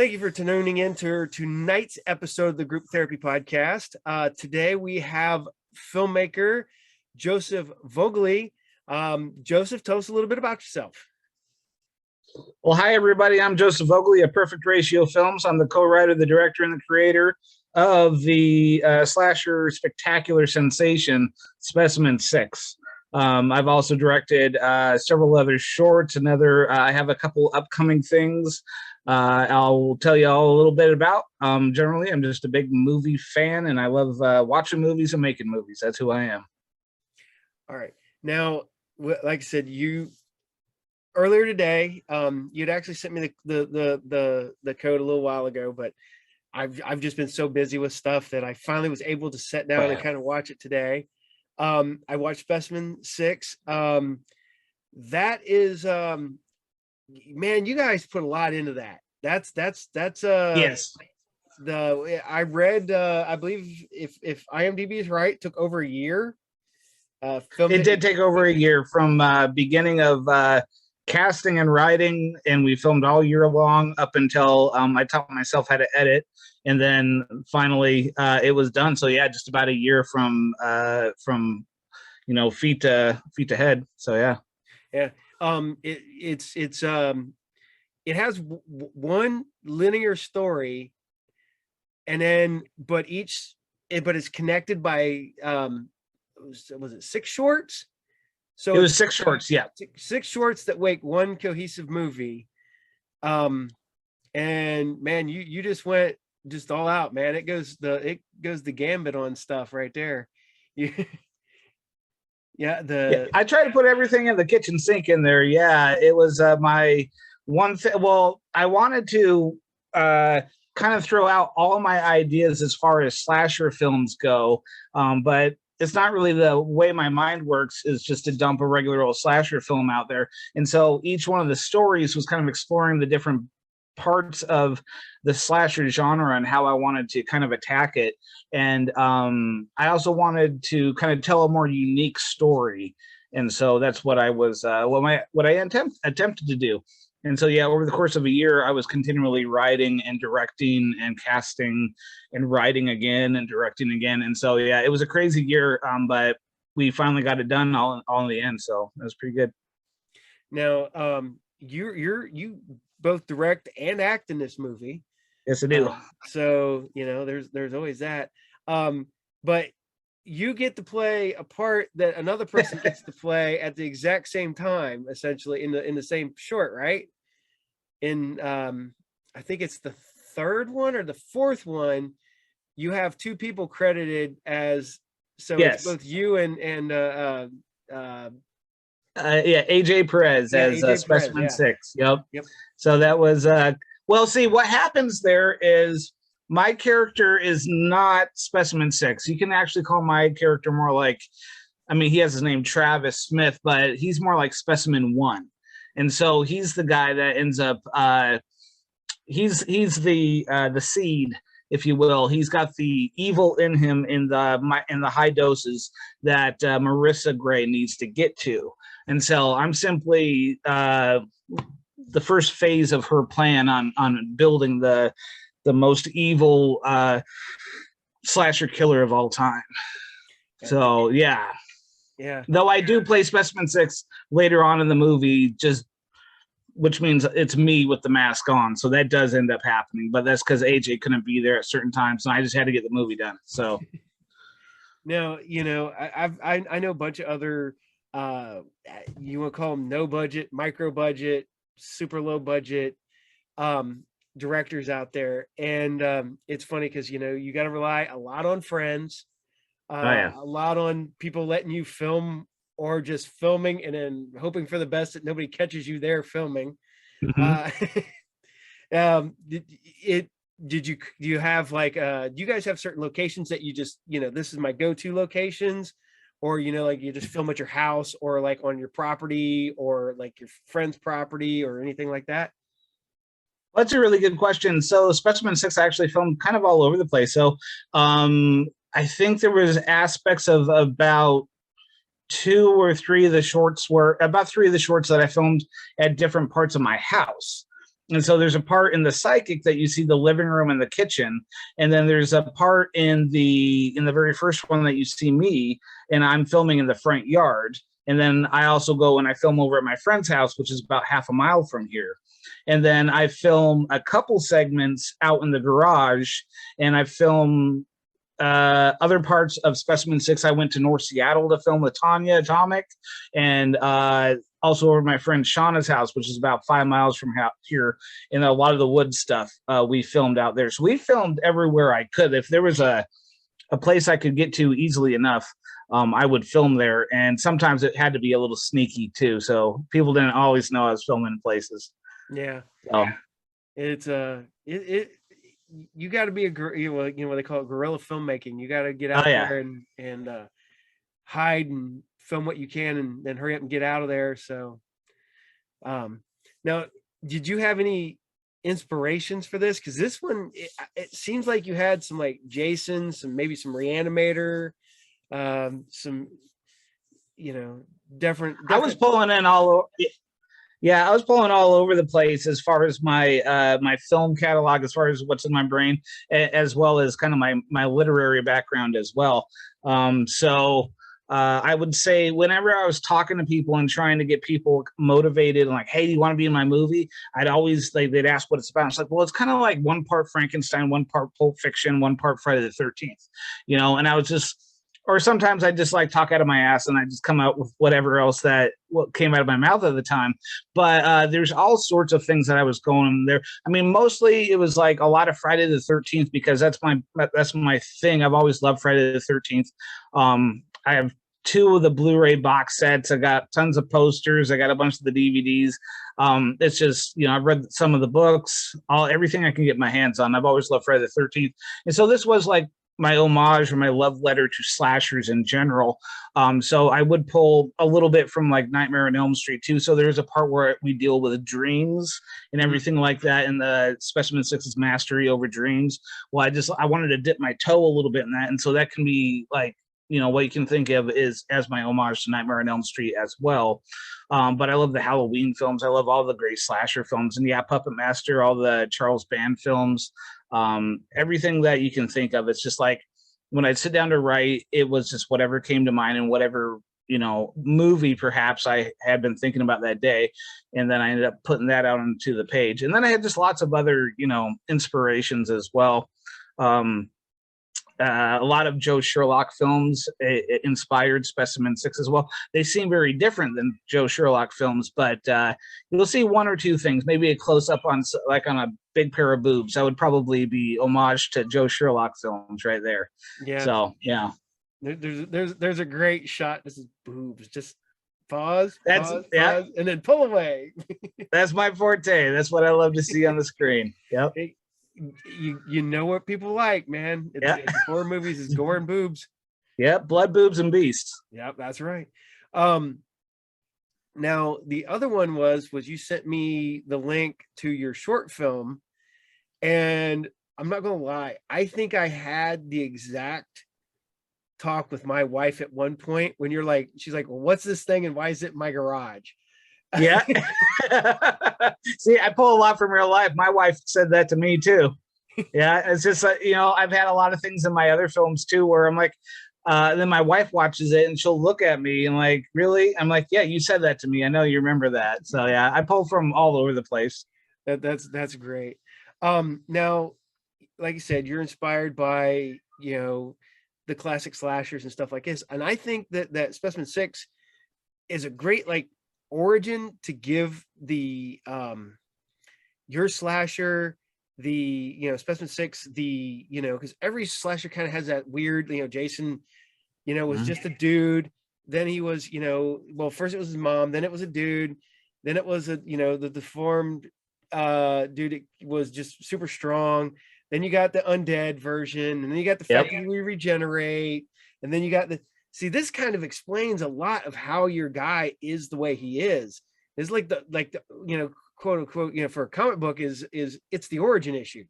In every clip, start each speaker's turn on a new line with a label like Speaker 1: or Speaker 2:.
Speaker 1: Thank you for tuning in to tonight's episode of the Group Therapy Podcast. Today we have filmmaker Joseph Voegele. Joseph, tell us a little bit about yourself.
Speaker 2: Well, hi, everybody. I'm Joseph Voegele of Perfect Ratio Films. I'm the co-writer, the director, and the creator of the slasher spectacular sensation, Specimen 6. I've also directed several other shorts. I have a couple upcoming things I'll tell you all a little bit about. Generally, I'm just a big movie fan, and I love watching movies and making movies. That's who I am.
Speaker 1: All right. Now, like I said, earlier today, you'd actually sent me the code a little while ago, but I've just been so busy with stuff that I finally was able to sit down and kind of watch it today. I watched Specimen 6. That is, man, you guys put a lot into that. That's
Speaker 2: Yes.
Speaker 1: I read, I believe if IMDb is right, took over a year.
Speaker 2: It did take over a year from beginning of casting and writing, and we filmed all year long up until I taught myself how to edit, and then finally it was done. So yeah, just about a year from feet to head. So yeah.
Speaker 1: It has one linear story, and then but it's connected by was it 6 shorts? So
Speaker 2: it was 6 shorts, yeah.
Speaker 1: 6 shorts that make one cohesive movie. And man, you just went just all out, man. It goes the gambit on stuff right there.
Speaker 2: I try to put everything in the kitchen sink in there. Yeah, it was my one thing. Well, I wanted to kind of throw out all my ideas as far as slasher films go, but it's not really the way my mind works, is just to dump a regular old slasher film out there. And so each one of the stories was kind of exploring the different parts of the slasher genre and how I wanted to kind of attack it. And I also wanted to kind of tell a more unique story. And so that's what I was, what I attempted to do. And so, yeah, over the course of a year, I was continually writing and directing and casting and writing again and directing again. And so, yeah, it was a crazy year, but we finally got it done all in the end. So it was pretty good.
Speaker 1: Now, you both direct and act in this movie.
Speaker 2: Yes, I do.
Speaker 1: So, there's always that. But you get to play a part that another person gets to play at the exact same time, essentially in the same short, right? I think it's the 3rd one or the 4th one. You have 2 people credited as, so
Speaker 2: yes.
Speaker 1: It's both you and
Speaker 2: AJ Perez as
Speaker 1: AJ
Speaker 2: Specimen
Speaker 1: Perez, yeah.
Speaker 2: 6. Yep. So that was well, see, what happens there is my character is not Specimen 6. You can actually call my character more like, I mean, he has his name Travis Smith, but he's more like Specimen 1. And so he's the guy that ends up he's the seed, if you will. He's got the evil in him in the high doses that Marissa Gray needs to get to. And so I'm simply the first phase of her plan on building the most evil slasher killer of all time. So yeah. Though I do play Specimen 6 later on in the movie, which means it's me with the mask on. So that does end up happening, but that's because AJ couldn't be there at certain times, so I just had to get the movie done. So
Speaker 1: now, I know a bunch of other you want to call them no budget, micro budget, super low budget directors out there, and it's funny because you got to rely a lot on friends. A lot on people letting you film, or just filming and then hoping for the best that nobody catches you there filming. Do you have do you guys have certain locations that you just, this is my go-to locations, or, like you just film at your house, or like on your property, or like your friend's property, or anything like that?
Speaker 2: That's a really good question. So Specimen 6 actually filmed kind of all over the place. So I think there was aspects of about 2 or 3 of the shorts that I filmed at different parts of my house. And so there's a part in the psychic that you see the living room and the kitchen, and then there's a part in the very first one that you see me, and I'm filming in the front yard. And then I also go and I film over at my friend's house, which is about half a mile from here. And then I film a couple segments out in the garage, and I film other parts of Specimen 6. I went to North Seattle to film with Tanya Atomic, and also over my friend Shauna's house, which is about 5 miles from here. And a lot of the wood stuff we filmed out there. So we filmed everywhere I could. If there was a place I could get to easily enough, I would film there. And sometimes it had to be a little sneaky too, so people didn't always know I was filming in places.
Speaker 1: Yeah.
Speaker 2: So
Speaker 1: It's you got to be you know what they call it, guerrilla filmmaking. You got to get out there and hide and film what you can, and then hurry up and get out of there. So now, did you have any inspirations for this? Because this one, it seems like you had some like Jason, maybe some Reanimator, some, you know, different
Speaker 2: I was pulling in all over. Yeah, I was pulling all over the place as far as my my film catalog, as far as what's in my brain, as well as kind of my literary background as well. So I would say whenever I was talking to people and trying to get people motivated and like, hey, do you want to be in my movie? I'd always they'd ask what it's about. It's like, well, it's kind of like one part Frankenstein, one part Pulp Fiction, one part Friday the 13th, you know. And I was just, or sometimes I just like talk out of my ass and I just come out with whatever else that came out of my mouth at the time. But there's all sorts of things that I was going there. I mean, mostly it was like a lot of Friday the 13th, because that's my thing. I've always loved Friday the 13th. I have 2 of the Blu-ray box sets. I got tons of posters. I got a bunch of the DVDs. It's just, you know, I've read some of the books, everything I can get my hands on. I've always loved Friday the 13th. And so this was like my homage or my love letter to slashers in general. So I would pull a little bit from like Nightmare on Elm Street too. So there's a part where we deal with dreams and everything like that in the Specimen 6's mastery over dreams. Well, I wanted to dip my toe a little bit in that. And so that can be like, you know, what you can think of is as my homage to Nightmare on Elm Street as well. But I love the Halloween films. I love all the great slasher films, and yeah, Puppet Master, all the Charles Band films, everything that you can think of. It's just like when I'd sit down to write, it was just whatever came to mind and whatever, you know, movie perhaps I had been thinking about that day. And then I ended up putting that out onto the page. And then I had just lots of other, you know, inspirations as well. A lot of Joe Sherlock films inspired Specimen 6 as well. They seem very different than Joe Sherlock films, but you'll see 1 or 2 things, maybe a close up on like on a big pair of boobs. That would probably be homage to Joe Sherlock films right there.
Speaker 1: Yeah.
Speaker 2: So yeah,
Speaker 1: there's a great shot. This is boobs. Just pause,
Speaker 2: pause,
Speaker 1: and then pull away.
Speaker 2: That's my forte. That's what I love to see on the screen. Yep.
Speaker 1: You know what people like, man. It's horror movies, it's gore and boobs.
Speaker 2: Yep, blood, boobs, and beasts.
Speaker 1: Yep, that's right. Now the other one was you sent me the link to your short film, and I'm not gonna lie, I think I had the exact talk with my wife at one point when she's like, well, what's this thing and why is it in my garage?
Speaker 2: Yeah. See, I pull a lot from real life. My wife said that to me too. Yeah, it's just you know, I've had a lot of things in my other films too where I'm like, then my wife watches it and she'll look at me and like, really? I'm like, yeah, you said that to me. I know you remember that. So yeah, I pull from all over the place.
Speaker 1: That's great. Now, like you said, you're inspired by, you know, the classic slashers and stuff like this, and I think that Specimen 6 is a great like origin to give the your slasher, the, you know, Specimen 6, the, you know, because every slasher kind of has that weird, you know, Jason, you know, was just a dude, then he was, you know, well, first it was his mom, then it was a dude, then it was a, you know, the deformed dude, it was just super strong, then you got the undead version, and then you got the fact that we regenerate, and then you got the, see, this kind of explains a lot of how your guy is the way he is. It's like the you know, quote unquote, you know, for a comic book is it's the origin issue.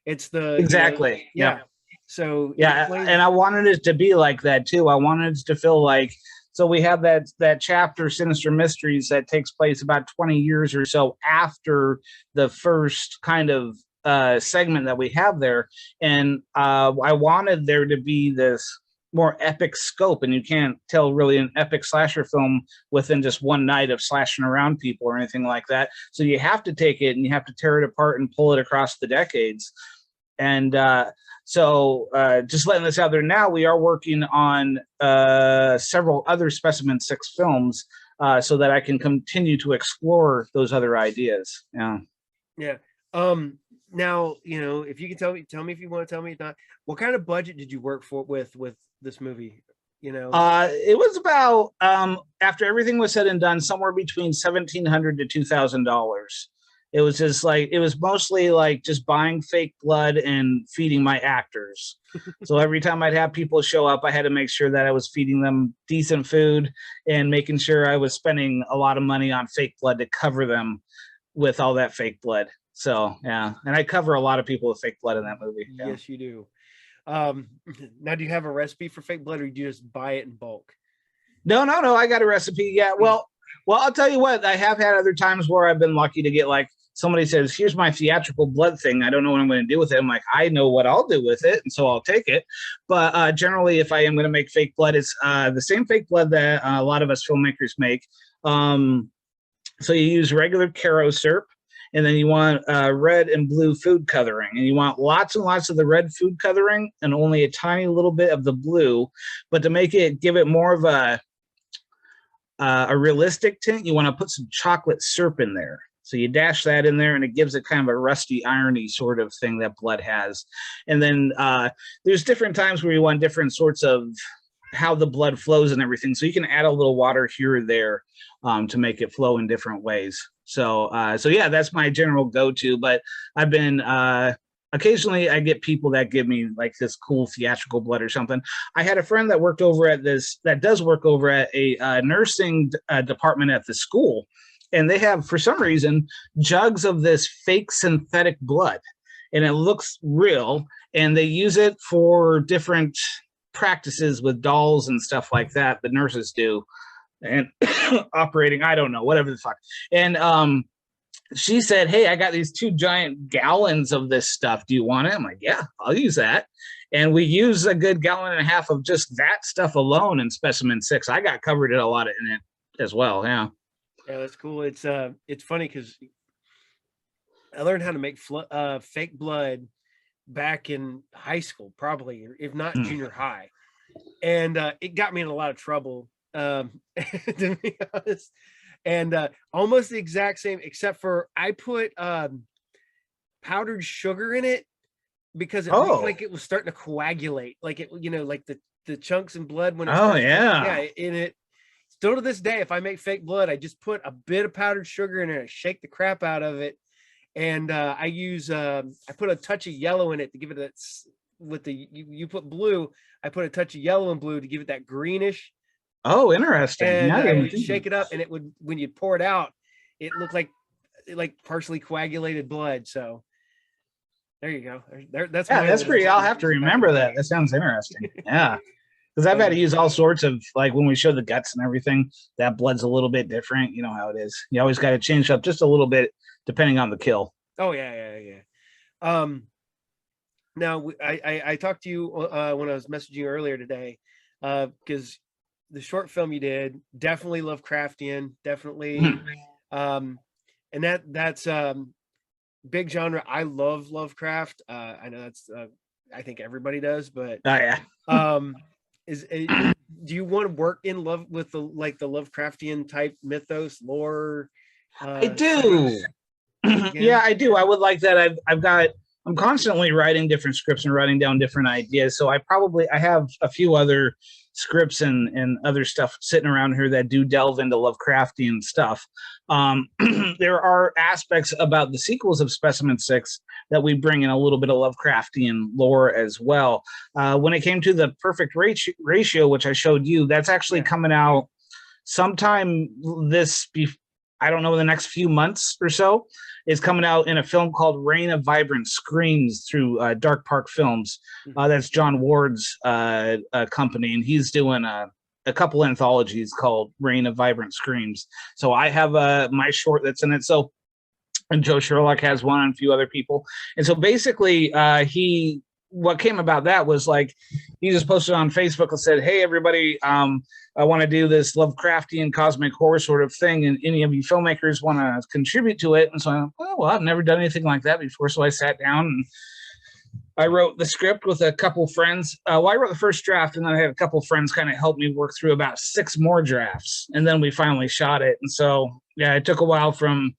Speaker 1: It's the
Speaker 2: exactly,
Speaker 1: you know, yeah. So
Speaker 2: yeah, and I wanted it to be like that too. I wanted it to feel like So we have that chapter, Sinister Mysteries, that takes place about 20 years or so after the first kind of segment that we have there. And I wanted there to be this more epic scope, and you can't tell really an epic slasher film within just one night of slashing around people or anything like that. So you have to take it and you have to tear it apart and pull it across the decades. And so just letting this out there now, we are working on several other Specimen 6 films so that I can continue to explore those other ideas. Yeah.
Speaker 1: Yeah. Now, if you can tell me if you want to tell me, not what kind of budget did you work for with this movie?
Speaker 2: It was about after everything was said and done, somewhere between $1,700 to $2,000. It was just like, it was mostly like just buying fake blood and feeding my actors. So every time I'd have people show up, I had to make sure that I was feeding them decent food and making sure I was spending a lot of money on fake blood to cover them with all that fake blood. So yeah, and I cover a lot of people with fake blood in that movie. Yeah.
Speaker 1: Yes, you do. Now, do you have a recipe for fake blood, or do you just buy it in bulk?
Speaker 2: No, I got a recipe. Yeah, well, I'll tell you what, I have had other times where I've been lucky to get, like, somebody says, here's my theatrical blood thing. I don't know what I'm going to do with it. I'm like, I know what I'll do with it, and so I'll take it. But generally, if I am going to make fake blood, it's the same fake blood that a lot of us filmmakers make. So you use regular Caro syrup, and then you want red and blue food coloring, and you want lots and lots of the red food coloring and only a tiny little bit of the blue. But to make it, give it more of a realistic tint, you want to put some chocolate syrup in there. So you dash that in there, and it gives it kind of a rusty irony sort of thing that blood has. And then there's different times where you want different sorts of how the blood flows and everything. So you can add a little water here or there to make it flow in different ways. So yeah, that's my general go-to. But I've been occasionally I get people that give me like this cool theatrical blood or something. I had a friend that worked over at that does work over at a nursing department at the school. And they have, for some reason, jugs of this fake synthetic blood, and it looks real. And they use it for different practices with dolls and stuff like that. The nurses do, and operating, I don't know, whatever the fuck. And she said, "Hey, I got these 2 giant gallons of this stuff. Do you want it?" I'm like, "Yeah, I'll use that." And we use a good gallon and a half of just that stuff alone in Specimen 6. I got covered in a lot in it as well. Yeah.
Speaker 1: Yeah, that's cool. It's funny because I learned how to make fake blood back in high school, probably, or if not junior high, and it got me in a lot of trouble, to be honest. And almost the exact same, except for I put powdered sugar in it because it looked like it was starting to coagulate, like it, like the chunks in blood when it in it. Still to this day, if I make fake blood, I just put a bit of powdered sugar in it, shake the crap out of it, and I use I put a touch of yellow in it to give it that. With the you put blue, I put a touch of yellow and blue to give it that greenish.
Speaker 2: Oh, interesting.
Speaker 1: And you shake it up, and it would, when you pour it out, it looked like partially coagulated blood. So there you go. That's
Speaker 2: pretty. I'll have to remember that. That sounds interesting. Yeah. Because I've had to use all sorts of, like, when we show the guts and everything, that blood's a little bit different. You know how it is. You always got to change up just a little bit depending on the kill.
Speaker 1: Oh, yeah. Now, I talked to you when I was messaging you earlier today, because the short film you did, definitely Lovecraftian, definitely. And that's big genre. I love Lovecraft. I know that's, I think everybody does, but
Speaker 2: yeah.
Speaker 1: Do you want to work in love with the Lovecraftian type mythos lore?
Speaker 2: I do. Yeah, I do. I would like that. I'm constantly writing different scripts and writing down different ideas. So I have a few other scripts and other stuff sitting around here that do delve into Lovecraftian stuff. There are aspects about the sequels of Specimen 6 that we bring in a little bit of Lovecraftian lore as well. When it came to the perfect ratio, which I showed you, that's actually coming out sometime I don't know, the next few months or so. Is coming out in a film called Reign of Vibrant Screams through Dark Park Films. That's John Ward's company, and he's doing a couple anthologies called Reign of Vibrant Screams. So I have my short that's in it. So, and Joe Sherlock has one and a few other people. And so basically, what came about that was like, he just posted on Facebook and said, "Hey, everybody, I want to do this Lovecraftian cosmic horror sort of thing. And any of you filmmakers want to contribute to it?" And so I'm, oh, well, I've never done anything like that before. So I sat down and I wrote the script with a couple friends. Well, I wrote the first draft, and then I had a couple friends kind of help me work through about 6 more drafts, and then we finally shot it. And so, yeah, it took a while from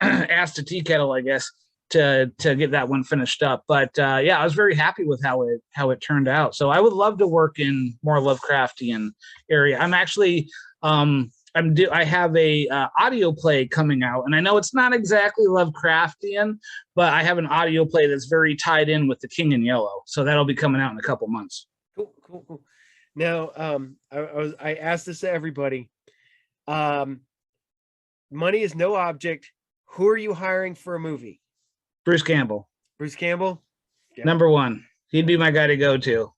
Speaker 2: ass to tea kettle, I guess, to get that one finished up. But yeah, I was very happy with how it turned out. So I would love to work in more Lovecraftian area. I'm actually I have a audio play coming out, and I know it's not exactly Lovecraftian, but I have an audio play that's very tied in with The King in Yellow. So that'll be coming out in a couple months.
Speaker 1: Cool. Now, I asked this to everybody. Money is no object. Who are you hiring for a movie?
Speaker 2: Bruce Campbell.
Speaker 1: Bruce Campbell? Yep.
Speaker 2: Number one. He'd be my guy to go to.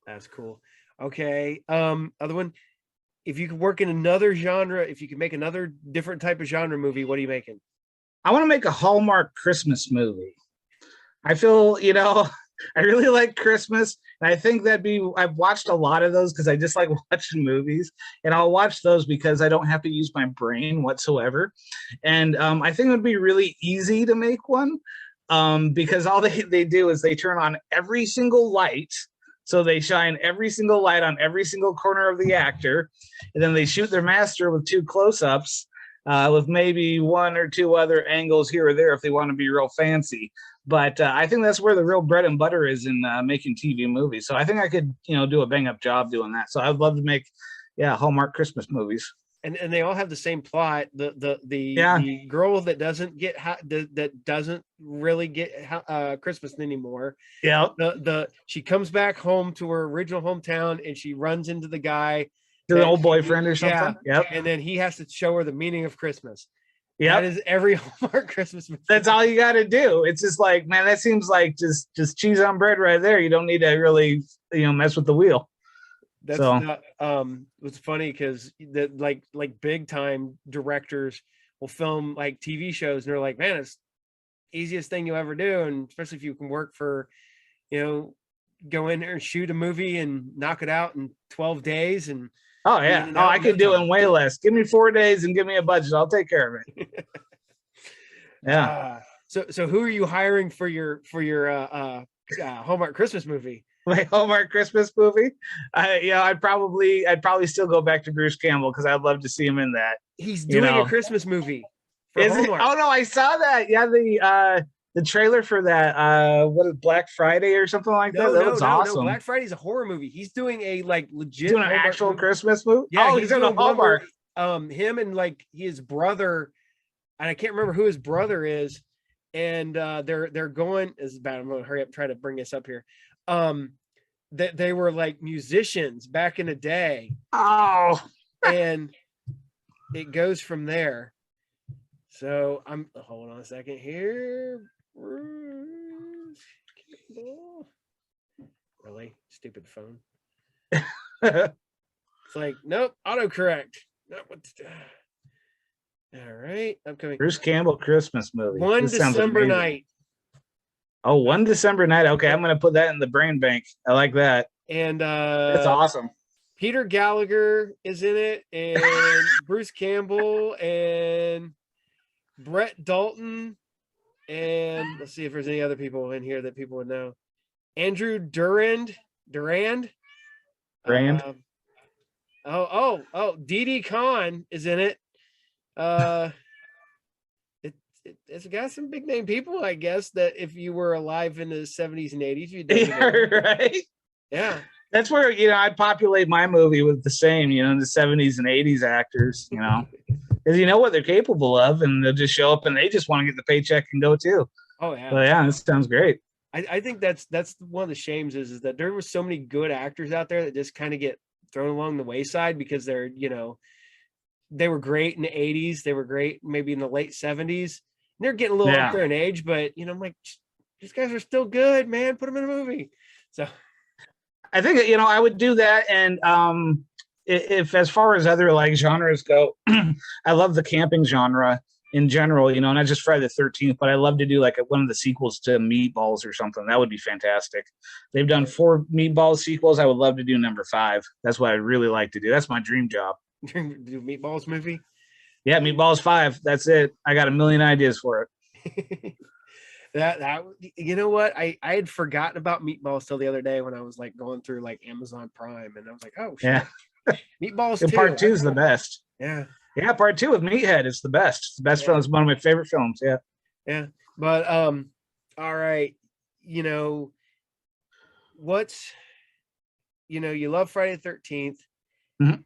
Speaker 1: That's cool. Okay. Other one. If you could work in another genre, if you could make another different type of genre movie, what are you making?
Speaker 2: I want to make a Hallmark Christmas movie. I feel, I really like Christmas. And I think I've watched a lot of those because I just like watching movies. And I'll watch those because I don't have to use my brain whatsoever. And I think it would be really easy to make one because all they do is they turn on every single light. So they shine every single light on every single corner of the actor, and then they shoot their master with 2 close-ups with maybe 1 or 2 other angles here or there if they want to be real fancy. But I think that's where the real bread and butter is in making TV movies. So I think I could, do a bang-up job doing that. So I'd love to make, Hallmark Christmas movies.
Speaker 1: And they all have the same plot. The girl that doesn't get that doesn't really get Christmas anymore.
Speaker 2: Yeah.
Speaker 1: She comes back home to her original hometown, and she runs into the guy,
Speaker 2: her old boyfriend or something.
Speaker 1: Yeah.
Speaker 2: Yep.
Speaker 1: And then he has to show her the meaning of Christmas.
Speaker 2: Yeah.
Speaker 1: That is every Hallmark Christmas movie.
Speaker 2: That's all you got to do. It's just like, man, that seems like just cheese on bread right there. You don't need to really, mess with the wheel.
Speaker 1: That's not, it's funny because that like big time directors will film like TV shows, and they're like, man, it's easiest thing you'll ever do. And especially if you can work for, go in there and shoot a movie and knock it out in 12 days. And
Speaker 2: oh yeah. Oh, I could do it in way less. Give me 4 days and give me a budget. I'll take care of it. Yeah.
Speaker 1: So who are you hiring for your Hallmark Christmas movie?
Speaker 2: My Hallmark Christmas movie? I'd probably still go back to Bruce Campbell because I'd love to see him in that.
Speaker 1: He's doing a Christmas movie.
Speaker 2: Is it? Oh no, I saw that. Yeah, the trailer for that. What is Black Friday or something like that? That looks awesome.
Speaker 1: No, Black Friday's a horror movie. He's doing a legit.
Speaker 2: Doing an actual movie. Christmas movie.
Speaker 1: Yeah,
Speaker 2: he's doing a Hallmark.
Speaker 1: Him and his brother, and I can't remember who his brother is. And they're going. This is bad. I'm going to hurry up and try to bring this up here. That they were like musicians back in the day.
Speaker 2: Oh,
Speaker 1: and it goes from there. So I'm hold on a second here. Really stupid phone. It's like, nope, autocorrect. All right, I'm coming.
Speaker 2: Bruce Campbell Christmas movie.
Speaker 1: One December night.
Speaker 2: Oh, One December night. Okay, I'm gonna put that in the brain bank. I like that.
Speaker 1: And
Speaker 2: that's awesome.
Speaker 1: Peter Gallagher is in it, and Bruce Campbell, and Brett Dalton, and let's see if there's any other people in here that people would know. Andrew Durand. Dee Khan is in it. It's got some big name people, I guess, that if you were alive in the 70s and 80s, you'd know.
Speaker 2: Right.
Speaker 1: Yeah.
Speaker 2: That's where, I'd populate my movie with the same, the 70s and 80s actors, because you know what they're capable of, and they'll just show up and they just want to get the paycheck and go too.
Speaker 1: Oh yeah.
Speaker 2: So yeah, this sounds great.
Speaker 1: I think that's one of the shames is that there were so many good actors out there that just kind of get thrown along the wayside because they're, they were great in the 80s. They were great maybe in the late 70s. And they're getting a little up there in age, but I'm like, these guys are still good, man. Put them in a movie. So
Speaker 2: I think, I would do that. And if as far as other like genres go, I love the camping genre in general, you know, not just Friday the 13th, but I love to do like one of the sequels to Meatballs or something. That would be fantastic. They've done 4 Meatballs sequels. I would love to do number 5. That's what I'd really like to do. That's my dream job.
Speaker 1: Do Meatballs movie.
Speaker 2: Yeah, Meatballs 5. That's it. I got a million ideas for it.
Speaker 1: that you know what, I had forgotten about Meatballs till the other day when I was like going through like Amazon Prime, and I was like, oh shit,
Speaker 2: Yeah.
Speaker 1: Meatballs
Speaker 2: And
Speaker 1: 2.
Speaker 2: part 2 is the best.
Speaker 1: Yeah.
Speaker 2: Yeah, part 2 with Meathead is the best. It's the best film. It's one of my favorite films. Yeah.
Speaker 1: Yeah. But all right, you know, what's, you know, you love Friday the 13th.
Speaker 2: Mhm.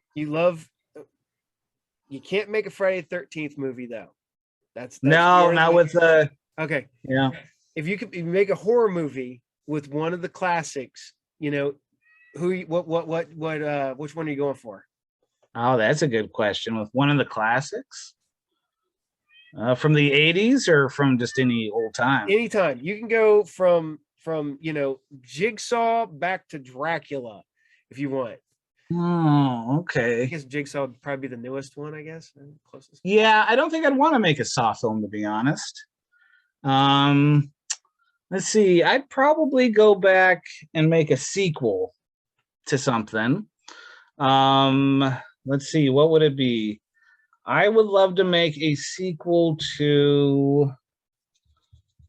Speaker 1: You can't make a Friday the 13th movie though. That's
Speaker 2: No, not with
Speaker 1: okay.
Speaker 2: yeah.
Speaker 1: If you make a horror movie with one of the classics, you know, which one are you going for?
Speaker 2: Oh, that's a good question. With one of the classics? From the 80s or from just any old time?
Speaker 1: Anytime. You can go from you know, Jigsaw back to Dracula if you want.
Speaker 2: Oh,
Speaker 1: I
Speaker 2: okay.
Speaker 1: guess Jigsaw would probably be the newest one, I guess. Closest.
Speaker 2: Yeah, I don't think I'd want to make a Saw film, to be honest. Let's see. I'd probably go back and make a sequel to something. Let's see. What would it be? I would love to make a sequel to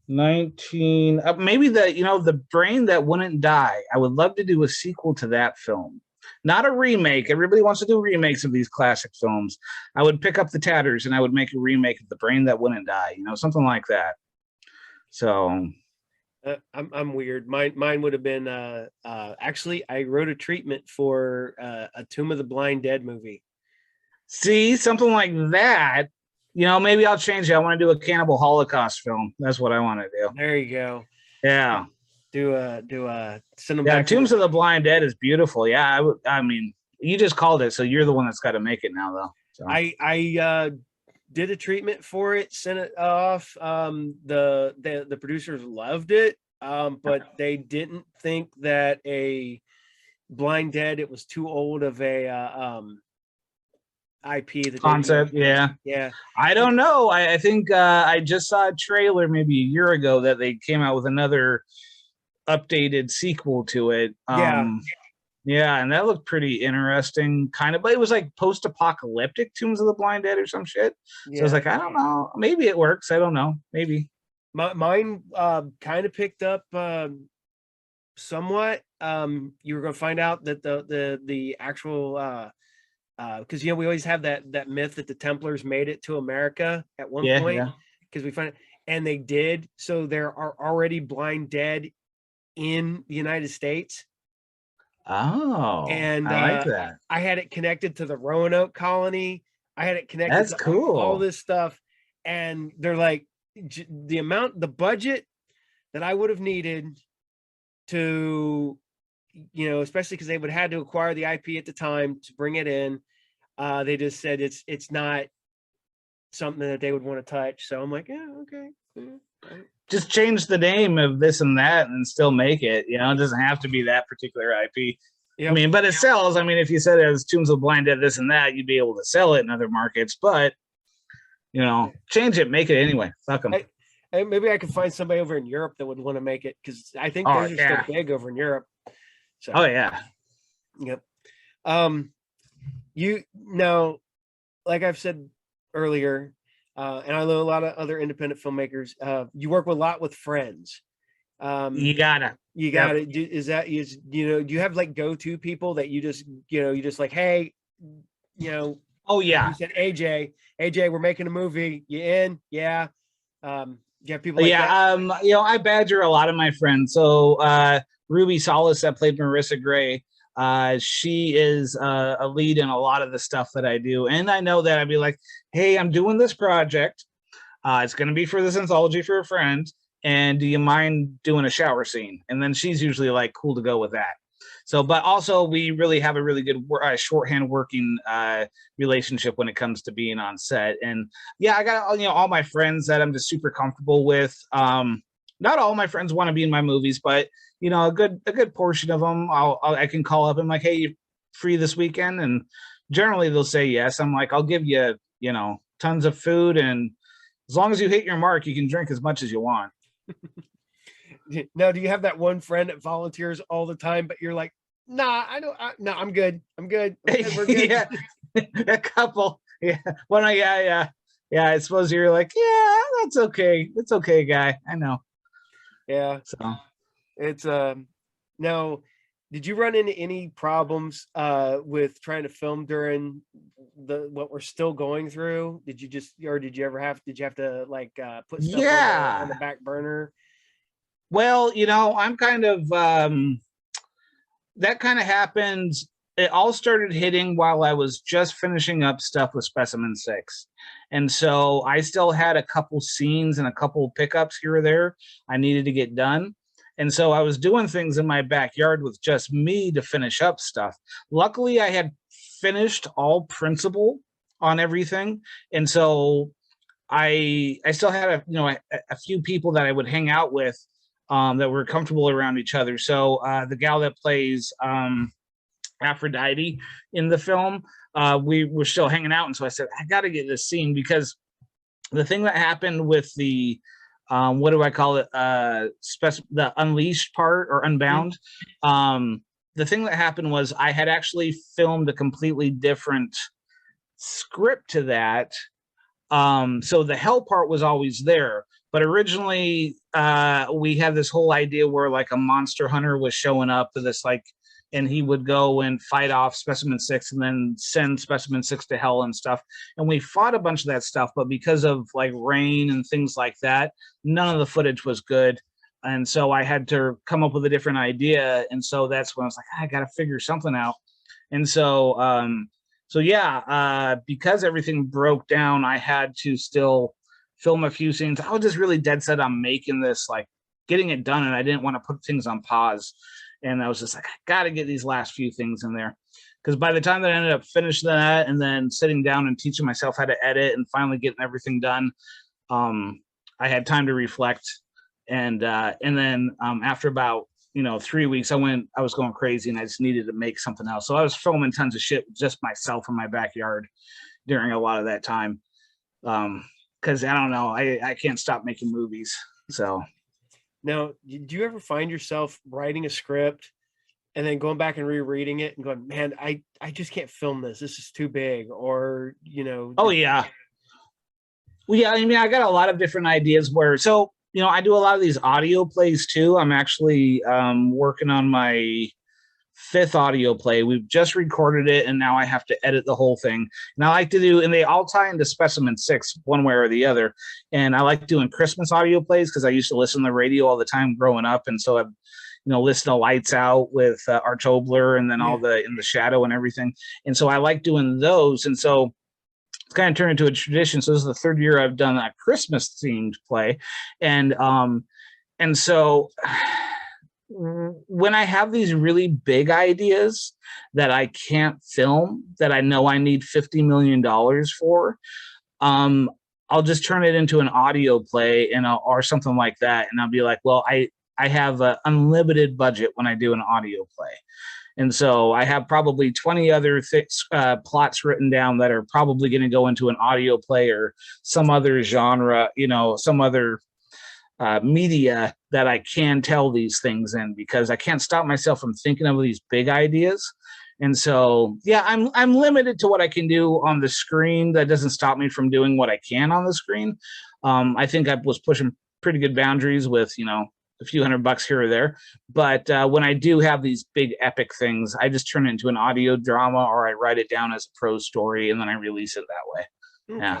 Speaker 2: 19 maybe the Brain That Wouldn't Die. I would love to do a sequel to that film, not a remake. Everybody wants to do remakes of these classic films. I would pick up the tatters and I would make a remake of The Brain That Wouldn't Die, you know, something like that. So
Speaker 1: I'm weird. Mine would have been actually I wrote a treatment for a Tomb of the Blind Dead movie.
Speaker 2: see, something like that. You know, maybe I'll change it. I want to do a cannibal Holocaust film. That's what I want to do.
Speaker 1: There you go.
Speaker 2: Yeah.
Speaker 1: Send them
Speaker 2: Yeah,
Speaker 1: back.
Speaker 2: Tombs of the Blind Dead is beautiful. Yeah, I mean, you just called it, so you're the one that's got to make it now, though. So.
Speaker 1: I did a treatment for it, sent it off. The producers loved it, but they didn't think that a Blind Dead, it was too old of a IP that
Speaker 2: concept.
Speaker 1: Yeah.
Speaker 2: I don't know. I think I just saw a trailer maybe a year ago that they came out with another updated sequel to it. Yeah, and that looked pretty interesting, kind of, but it was like post-apocalyptic Tombs of the Blind Dead or some shit. So I was like, I don't know, maybe it works. I don't know, maybe.
Speaker 1: Mine kind of picked up somewhat. You were going to find out that the actual because you know we always have that myth that the Templars made it to America at one point, because we find it, and they did. So there are already Blind Dead in the United States.
Speaker 2: Oh,
Speaker 1: and
Speaker 2: I like that.
Speaker 1: I had it connected to the Roanoke colony. I had it connected.
Speaker 2: That's
Speaker 1: to
Speaker 2: cool.
Speaker 1: all this stuff, and they're like the budget that I would have needed to, you know, especially because they would have had to acquire the IP at the time to bring it in. They just said it's not something that they would want to touch. So I'm like, yeah, okay. Yeah.
Speaker 2: Just change the name of this and that and still make it. You know, it doesn't have to be that particular IP. Yep. I mean, but it sells. I mean, if you said it was Tombs of Blind Dead, this and that, you'd be able to sell it in other markets. But, you know, change it, make it anyway. Fuck them.
Speaker 1: Maybe I could find somebody over in Europe that would want to make it, because I think those are still big over in Europe. So,
Speaker 2: oh, yeah.
Speaker 1: Yep. You know, like I've said earlier, and I know a lot of other independent filmmakers, you work a lot with friends.
Speaker 2: You gotta.
Speaker 1: Do you have like go-to people that you just like, hey, you know?
Speaker 2: Oh yeah.
Speaker 1: You said AJ, we're making a movie. You in? Yeah. You have people like that?
Speaker 2: You know, I badger a lot of my friends. So Ruby Solace, that played Marissa Gray, she is a lead in a lot of the stuff that I do. And I know that I'd be like, hey, I'm doing this project. It's going to be for this anthology for a friend. And do you mind doing a shower scene? And then she's usually like, cool to go with that. So, but also we really have a really good shorthand working relationship when it comes to being on set. And yeah, I got, you know, all my friends that I'm just super comfortable with. Not all my friends want to be in my movies, but you know, a good portion of them, I can call up and like, hey, free this weekend? And generally they'll say yes. I'm like, I'll give you, you know, tons of food, and as long as you hit your mark, you can drink as much as you want.
Speaker 1: Now, do you have that one friend that volunteers all the time, but you're like, nah, I don't, no, I'm good. I'm good. We're good.
Speaker 2: Yeah, a couple. Yeah, well, yeah. I suppose you're like, yeah, that's okay. It's okay, guy. I know.
Speaker 1: Yeah.
Speaker 2: So
Speaker 1: It's now, did you run into any problems with trying to film during what we're still going through? Did you just, or did you have to like put stuff on the
Speaker 2: yeah.
Speaker 1: back burner?
Speaker 2: Well, you know, I'm kind of that kind of happened. It all started hitting while I was just finishing up stuff with Specimen 6. And so I still had a couple scenes and a couple pickups here or there I needed to get done. And so I was doing things in my backyard with just me to finish up stuff. Luckily, I had finished all principal on everything. And so I still had a few people that I would hang out with that were comfortable around each other. So the gal that plays Aphrodite in the film, we were still hanging out, and so I said, I got to get this scene, because the thing that happened with the what do I call it, the Unleashed part or Unbound, the thing that happened was I had actually filmed a completely different script to that. So the hell part was always there, but originally we had this whole idea where like a monster hunter was showing up to this, like, and he would go and fight off Specimen 6 and then send Specimen 6 to hell and stuff. And we fought a bunch of that stuff, but because of like rain and things like that, none of the footage was good. And so I had to come up with a different idea. And so that's when I was like, I got to figure something out. And so, because everything broke down, I had to still film a few scenes. I was just really dead set on making this, like getting it done, and I didn't want to put things on pause. And I was just like, I got to get these last few things in there, because by the time that I ended up finishing that and then sitting down and teaching myself how to edit and finally getting everything done, I had time to reflect. And then after about 3 weeks, I was going crazy, and I just needed to make something else. So I was filming tons of shit with just myself in my backyard during a lot of that time. Because I don't know, I can't stop making movies. So
Speaker 1: now, do you ever find yourself writing a script and then going back and rereading it and going, man, I just can't film this. This is too big, or
Speaker 2: Oh yeah. Well, yeah, I mean, I got a lot of different ideas I do a lot of these audio plays too. I'm actually working on my 5th audio play. We've just recorded it, and now I have to edit the whole thing. And I like to do, and they all tie into Specimen 6 one way or the other. And I like doing Christmas audio plays because I used to listen to the radio all the time growing up. And so I've, listened to Lights Out with Arch Obler, and then all the In the Shadow and everything. And so I like doing those. And so it's kind of turned into a tradition. So this is the 3rd year I've done a Christmas themed play. And so when I have these really big ideas that I can't film, that I know I need $50 million for, I'll just turn it into an audio play or something like that. And I'll be like, well, I have an unlimited budget when I do an audio play. And so I have probably 20 other plots written down that are probably going to go into an audio play or some other genre, some other media that I can tell these things in, because I can't stop myself from thinking of these big ideas. And so, yeah, I'm limited to what I can do on the screen. That doesn't stop me from doing what I can on the screen. I think I was pushing pretty good boundaries with, a few $100 here or there. But when I do have these big epic things, I just turn it into an audio drama, or I write it down as a prose story, and then I release it that way. Okay. Yeah.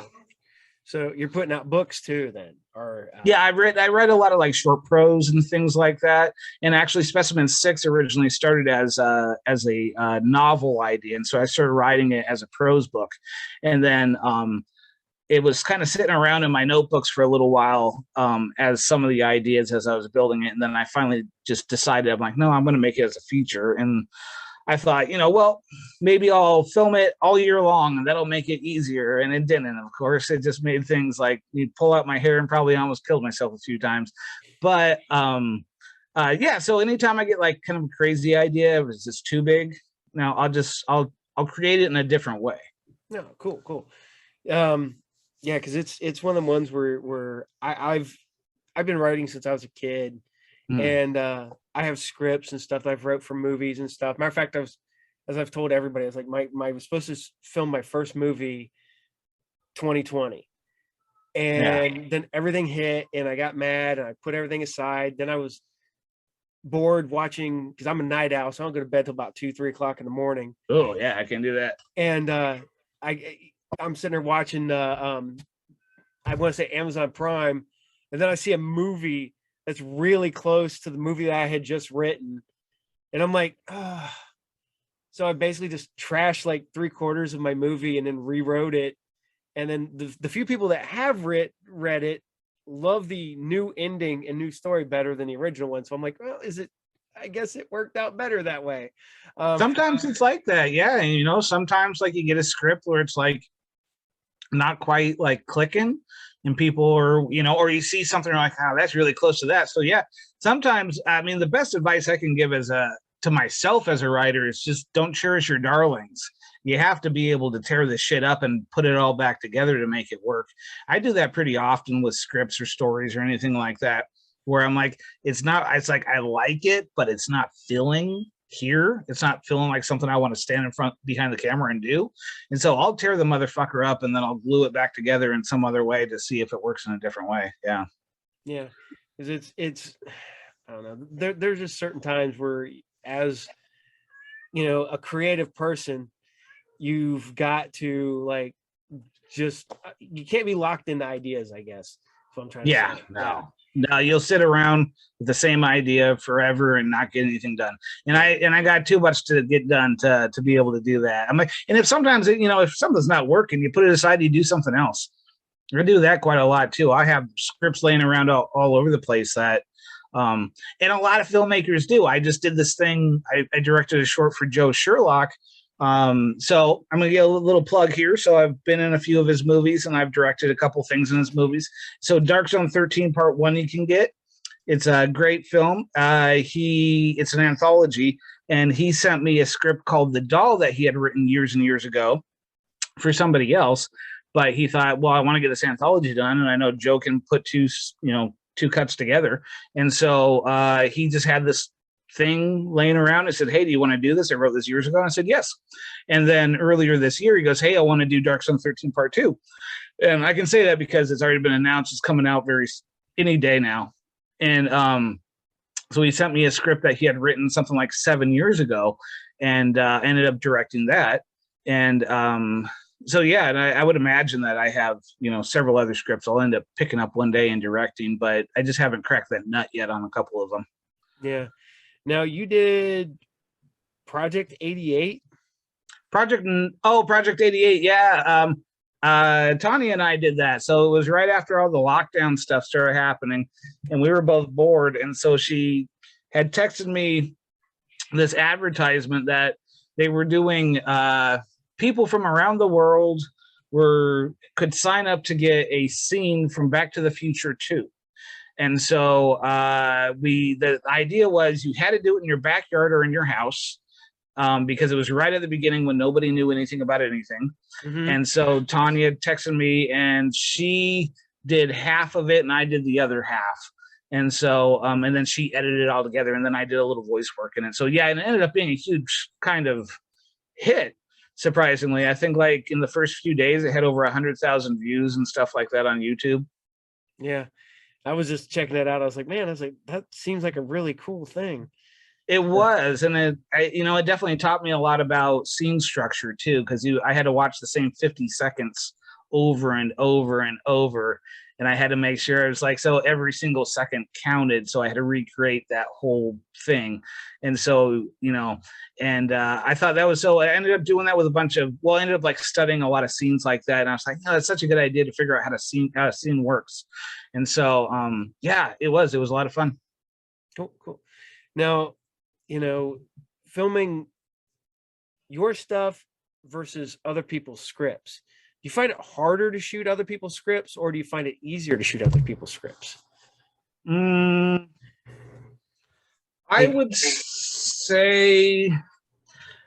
Speaker 1: So you're putting out books too, then? Or
Speaker 2: yeah, I read a lot of like short prose and things like that. And actually, Specimen 6 originally started as a novel idea, and so I started writing it as a prose book, and then it was kind of sitting around in my notebooks for a little while as some of the ideas as I was building it. And then I finally just decided, I'm like, no, I'm going to make it as a feature. And I thought, well, maybe I'll film it all year long, and that'll make it easier. And it didn't, of course. It just made things like me pull out my hair and probably almost killed myself a few times. But yeah, so anytime I get like kind of a crazy idea, if it's just too big, Now I'll create it in a different way.
Speaker 1: No, cool. Yeah, because it's one of the ones where I've been writing since I was a kid,
Speaker 2: Mm.
Speaker 1: and I have scripts and stuff that I've wrote for movies and stuff. Matter of fact, as I've told everybody, I was like, I was supposed to film my first movie 2020,
Speaker 2: Yeah.
Speaker 1: and then everything hit, and I got mad, and I put everything aside. Then I was bored watching, because I'm a night owl, so I don't go to bed till about 2-3 o'clock in the morning.
Speaker 2: Oh yeah, I can do that.
Speaker 1: And I'm sitting there watching I want to say Amazon Prime, and then I see a movie that's really close to the movie that I had just written, and I'm like, ah. So I basically just trashed like 3/4 of my movie and then rewrote it. And then the few people that have read it love the new ending and new story better than the original one. So I'm like, well, I guess it worked out better that way.
Speaker 2: Sometimes it's like that, yeah. And you know, sometimes like you get a script where it's like not quite like clicking, and people are, you know, or you see something like, oh, that's really close to that. So yeah, sometimes, I mean, the best advice I can give to myself as a writer is just don't cherish your darlings. You have to be able to tear this shit up and put it all back together to make it work. I do that pretty often with scripts or stories or anything like that, where I'm like, it's like I like it, but it's not filling here. It's not feeling like something I want to stand in front behind the camera and do. And so I'll tear the motherfucker up and then I'll glue it back together in some other way to see if it works in a different way. Yeah.
Speaker 1: Yeah. Because it's I don't know. There's just certain times where, as you know, a creative person, you've got to like just you can't be locked into ideas, I guess. That's what I'm trying to say.
Speaker 2: No, you'll sit around with the same idea forever and not get anything done. And I got too much to get done to be able to do that. I'm like, and if sometimes, you know, if something's not working, you put it aside, you do something else. I do that quite a lot too. I have scripts laying around all over the place that, and a lot of filmmakers do. I just did this thing. I directed a short for Joe Sherlock. So I'm gonna get a little plug here. So I've been in a few of his movies and I've directed a couple things in his movies. So Dark Zone 13 Part 1 you can get. It's a great film. It's an anthology, and he sent me a script called The Doll that he had written years and years ago for somebody else. But he thought, well, I want to get this anthology done, and I know Joe can put two cuts together. And so he just had this thing laying around and said, hey, do you want to do this? I wrote this years ago. And I said, yes. And then earlier this year, he goes, hey, I want to do Dark Zone 13 Part 2. And I can say that because it's already been announced. It's coming out any day now. And so he sent me a script that he had written something like 7 years ago, and ended up directing that. And so yeah, and I would imagine that I have, you know, several other scripts I'll end up picking up one day and directing, but I just haven't cracked that nut yet on a couple of them.
Speaker 1: Yeah. Now you did Project 88.
Speaker 2: Project 88. Yeah. Tanya and I did that. So it was right after all the lockdown stuff started happening, and we were both bored. And so she had texted me this advertisement that they were doing, people from around the world could sign up to get a scene from Back to the Future 2. And so the idea was you had to do it in your backyard or in your house, because it was right at the beginning when nobody knew anything about anything. Mm-hmm. And so Tanya texted me, and she did half of it and I did the other half. And so, and then she edited it all together, and then I did a little voice work in it. So yeah, and it ended up being a huge kind of hit, surprisingly. I think like in the first few days, it had over 100,000 views and stuff like that on YouTube.
Speaker 1: Yeah. I was just checking that out. I was like, that seems like a really cool thing.
Speaker 2: It was, and it definitely taught me a lot about scene structure too, because I had to watch the same 50 seconds over and over and over, and I had to make sure it was like, so every single second counted, so I had to recreate that whole thing. And so, you know, and I thought that was, so I ended up doing that with I ended up like studying a lot of scenes like that, and I was like, no, that's such a good idea to figure out how a scene works. And so yeah, it was a lot of fun.
Speaker 1: Cool. Now, you know, filming your stuff versus other people's scripts, do you find it harder to shoot other people's scripts, or do you find it easier to shoot other people's scripts?
Speaker 2: I would say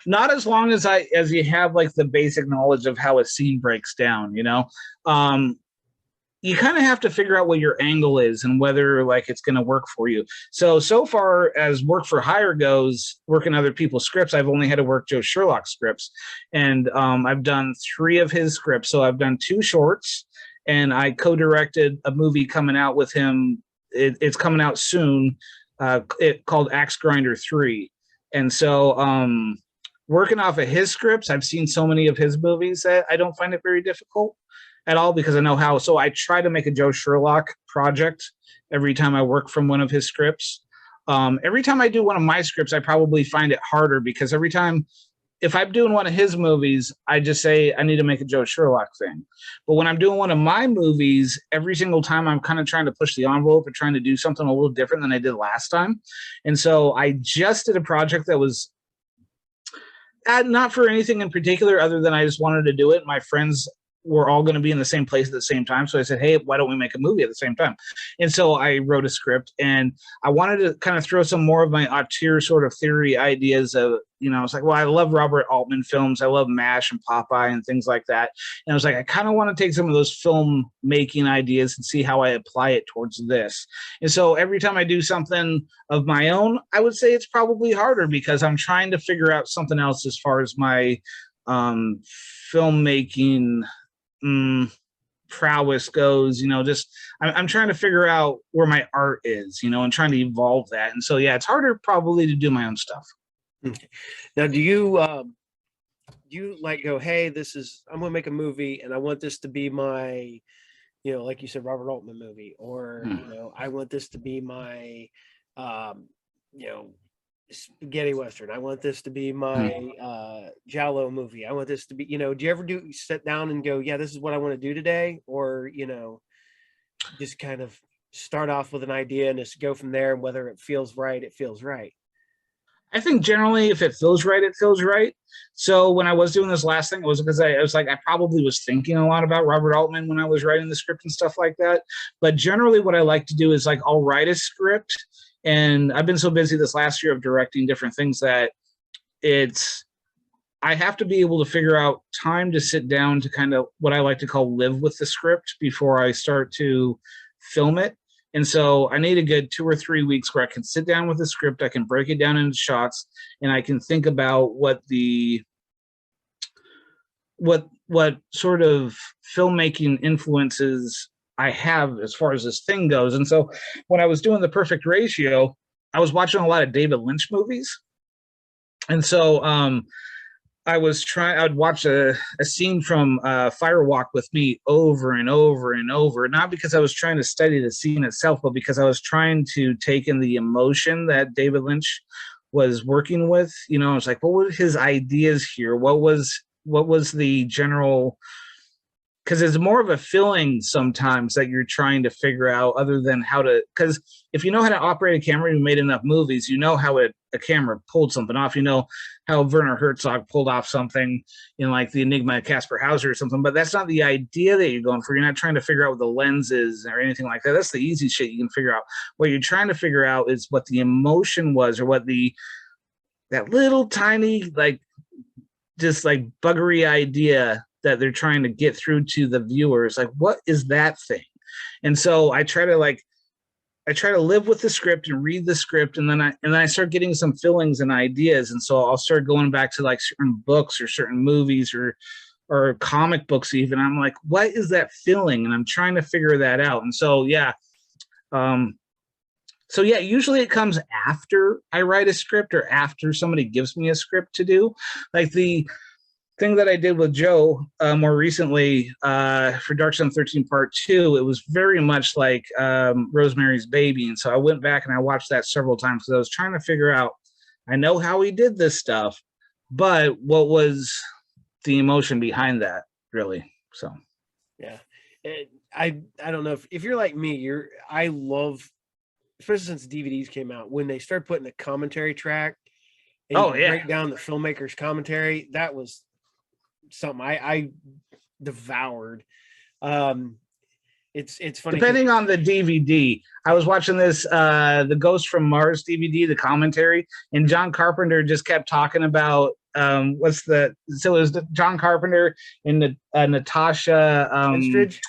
Speaker 2: Not as long as you have like the basic knowledge of how a scene breaks down, you know. You kind of have to figure out what your angle is and whether like it's going to work for you. So far as work for hire goes, working other people's scripts, I've only had to work Joe Sherlock scripts, and I've done 3 of his scripts. So I've done 2 shorts, and I co-directed a movie coming out with him. It's coming out soon. Called Axe Grinder 3, and so working off of his scripts, I've seen so many of his movies that I don't find it very difficult at all because I know how. So I try to make a Joe Sherlock project every time I work from one of his scripts. Every time I do one of my scripts, I probably find it harder because every time, if I'm doing one of his movies, I just say I need to make a Joe Sherlock thing. But when I'm doing one of my movies, every single time I'm kind of trying to push the envelope and trying to do something a little different than I did last time. And so I just did a project that was not for anything in particular other than I just wanted to do it. My friends were all going to be in the same place at the same time. So I said, hey, why don't we make a movie at the same time? And so I wrote a script, and I wanted to kind of throw some more of my auteur sort of theory ideas of, you know, it's like, well, I love Robert Altman films. I love MASH and Popeye and things like that. And I was like, I kind of want to take some of those film making ideas and see how I apply it towards this. And so every time I do something of my own, I would say it's probably harder because I'm trying to figure out something else as far as my filmmaking prowess goes, you know. Just I'm trying to figure out where my art is, you know, and trying to evolve that. And so yeah, it's harder probably to do my own stuff.
Speaker 1: Okay. Now, do you like go, hey, I'm gonna make a movie and I want this to be my, you know, like you said, Robert Altman movie, or you know, I want this to be my you know, spaghetti western. I want this to be my Giallo movie. I want this to be, you know, do you ever sit down and go, yeah, this is what I want to do today? Or, you know, just kind of start off with an idea and just go from there, and whether it feels right, it feels right.
Speaker 2: I think generally if it feels right, it feels right. So when I was doing this last thing, it was because I was like, I probably was thinking a lot about Robert Altman when I was writing the script and stuff like that. But generally what I like to do is like, I'll write a script. And I've been so busy this last year of directing different things that I have to be able to figure out time to sit down to kind of what I like to call live with the script before I start to film it. And so I need a good 2 or 3 weeks where I can sit down with the script, I can break it down into shots, and I can think about what sort of filmmaking influences I have as far as this thing goes. And so when I was doing The Perfect Ratio, I was watching a lot of David Lynch movies. And so I'd watch a scene from Fire Walk with Me over and over and over, not because I was trying to study the scene itself, but because I was trying to take in the emotion that David Lynch was working with. You know, it's like, what were his ideas here? What was the general, because it's more of a feeling sometimes that you're trying to figure out other than how to, because if you know how to operate a camera, you made enough movies, you know how a camera pulled something off, you know how Werner Herzog pulled off something in like The Enigma of Caspar Hauser or something, but that's not the idea that you're going for. You're not trying to figure out what the lens is or anything like that. That's the easy shit you can figure out. What you're trying to figure out is what the emotion was, or what that little tiny, like, just like buggery idea that they're trying to get through to the viewers. Like, what is that thing? And so I try to live with the script and read the script, and then I start getting some feelings and ideas. And so I'll start going back to like certain books or certain movies or comic books even. I'm like, what is that feeling? And I'm trying to figure that out. And so yeah, usually it comes after I write a script or after somebody gives me a script to do. Like the thing that I did with Joe more recently for Dark Sun 13 Part 2, it was very much like Rosemary's Baby. And so I went back and I watched that several times because I was trying to figure out, I know how he did this stuff, but what was the emotion behind that, really? So
Speaker 1: yeah, I don't know if you're like me, I love, especially since DVDs came out, when they started putting a commentary track and break down the filmmaker's commentary. That was something I devoured. It's funny,
Speaker 2: depending on the DVD. I was watching this the Ghost from Mars DVD, the commentary, and John Carpenter just kept talking about so it was John Carpenter and Natasha
Speaker 1: Enstridge.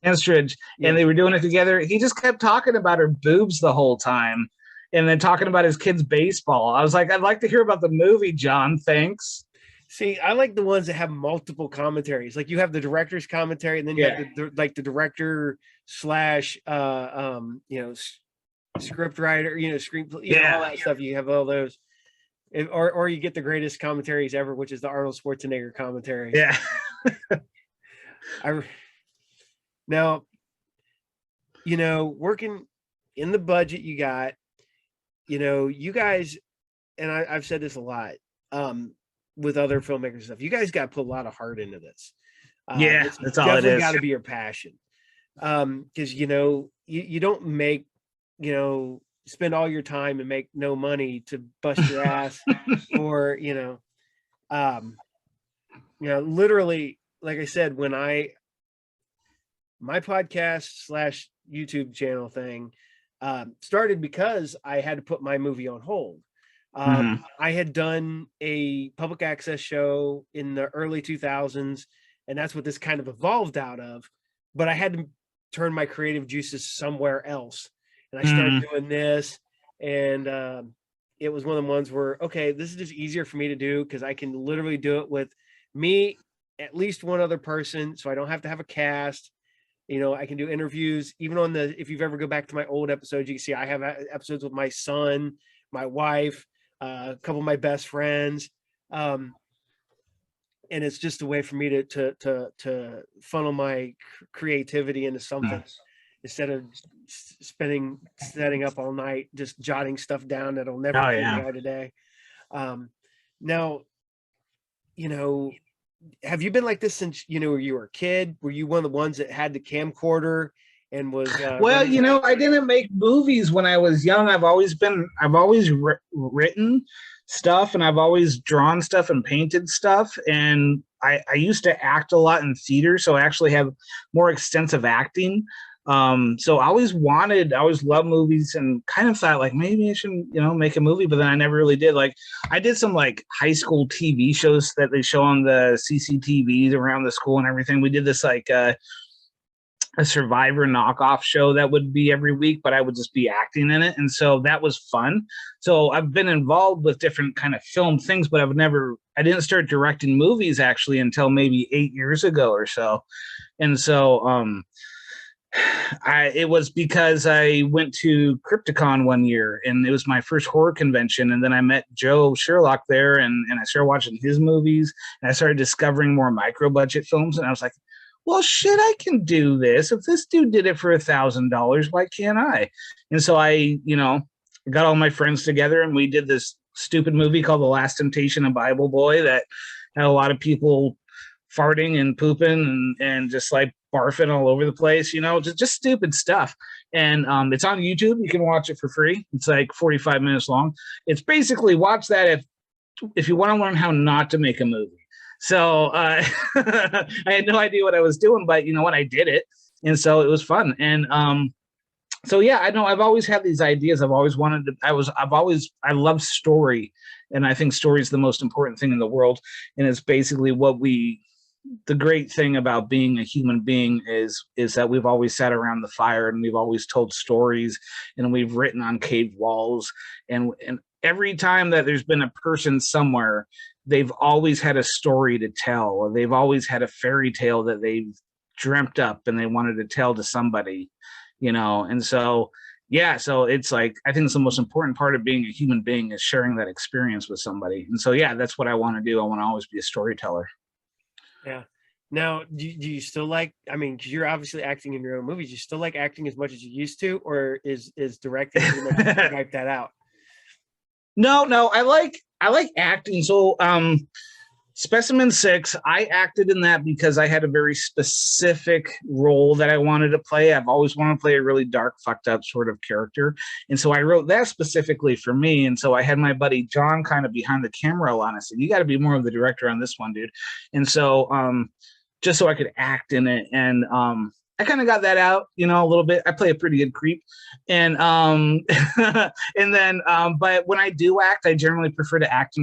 Speaker 2: Enstridge,
Speaker 1: Yeah.
Speaker 2: and they were doing it together. He just kept talking about her boobs the whole time, and then talking about his kids' baseball. I was like, I'd like to hear about the movie, John. Thanks.
Speaker 1: See, I like the ones that have multiple commentaries. Like you have the director's commentary, and then you have the director slash script writer, screenplay, all that stuff. You have all those. Or you get the greatest commentaries ever, which is the Arnold Schwarzenegger commentary.
Speaker 2: Yeah.
Speaker 1: Now, working in the budget you got, you guys, and I've said this a lot with other filmmakers and stuff, you guys got to put a lot of heart into this.
Speaker 2: That's all it is.
Speaker 1: Got to be your passion. Because, you don't make, spend all your time and make no money to bust your ass or, literally, like I said, when my podcast / YouTube channel thing started because I had to put my movie on hold. I had done a public access show in the early 2000s, and that's what this kind of evolved out of. But I had to turn my creative juices somewhere else. And I started doing this, and it was one of the ones where, okay, this is just easier for me to do because I can literally do it with me, at least one other person, so I don't have to have a cast. I can do interviews, even if you've ever go back to my old episodes, you can see I have episodes with my son, my wife, a couple of my best friends. And it's just a way for me to funnel my creativity into something instead of setting up all night, just jotting stuff down that'll never die today. Now, have you been like this since you were a kid? Were you one of the ones that had the camcorder and was
Speaker 2: I didn't make movies when I was young. I've always written stuff, and I've always drawn stuff and painted stuff, and I used to act a lot in theater, so I actually have more extensive acting. So I always loved movies, and kind of thought like maybe I should, make a movie, but then I never really did. Like I did some like high school TV shows that they show on the CCTVs around the school and everything. We did this like a Survivor knockoff show that would be every week, but I would just be acting in it. And so that was fun. So I've been involved with different kind of film things, but I didn't start directing movies actually until maybe 8 years ago or so. And so, it was because I went to Crypticon one year, and it was my first horror convention. And then I met Joe Sherlock there, and I started watching his movies, and I started discovering more micro budget films. And I was like, well, shit, I can do this. If this dude did it for $1,000, why can't I? And so I, got all my friends together, and we did this stupid movie called The Last Temptation of Bible Boy that had a lot of people farting and pooping and just like barfing all over the place, just stupid stuff. And it's on YouTube. You can watch it for free. It's like 45 minutes long. It's basically watch that if you want to learn how not to make a movie. So I had no idea what I was doing, but you know what, I did it. And so it was fun. And so yeah, I know I've always had these ideas. I've always wanted to, I love story. And I think story is the most important thing in the world. And it's basically the great thing about being a human being is that we've always sat around the fire, and we've always told stories, and we've written on cave walls. And every time that there's been a person somewhere, they've always had a story to tell, or they've always had a fairy tale that they've dreamt up and they wanted to tell to somebody, and so yeah, so it's like, I think it's the most important part of being a human being is sharing that experience with somebody. And so yeah, that's what I want to do. I want to always be a storyteller.
Speaker 1: Yeah. Now, do you still like, because you're obviously acting in your own movies, you still like acting as much as you used to, or is directing wipe that out?
Speaker 2: No, I like acting. So Specimen 6, I acted in that because I had a very specific role that I wanted to play. I've always wanted to play a really dark, fucked up sort of character. And so I wrote that specifically for me. And so I had my buddy John kind of behind the camera a lot. I said, you got to be more of the director on this one, dude. And so just so I could act in it. And I kind of got that out, a little bit. I play a pretty good creep. And and then but when I do act, I generally prefer to act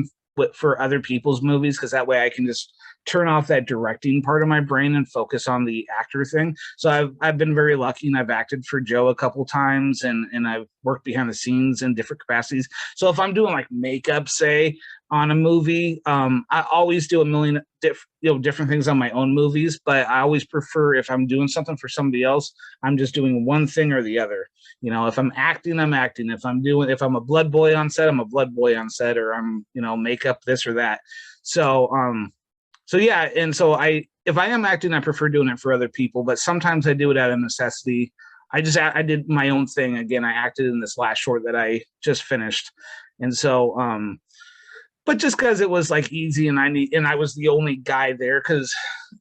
Speaker 2: for other people's movies, because that way I can just turn off that directing part of my brain and focus on the actor thing. So I've been very lucky, and I've acted for Joe a couple times, and I've worked behind the scenes in different capacities. So if I'm doing like makeup, say, on a movie, I always do a million different things on my own movies, but I always prefer, if I'm doing something for somebody else, I'm just doing one thing or the other. If I'm acting, I'm acting. If I'm a blood boy on set, I'm a blood boy on set, or I'm, makeup this or that. So yeah, and so if I am acting, I prefer doing it for other people, but sometimes I do it out of necessity. I did my own thing again. I acted in this last short that I just finished, and so but just because it was like easy, and I was the only guy there, because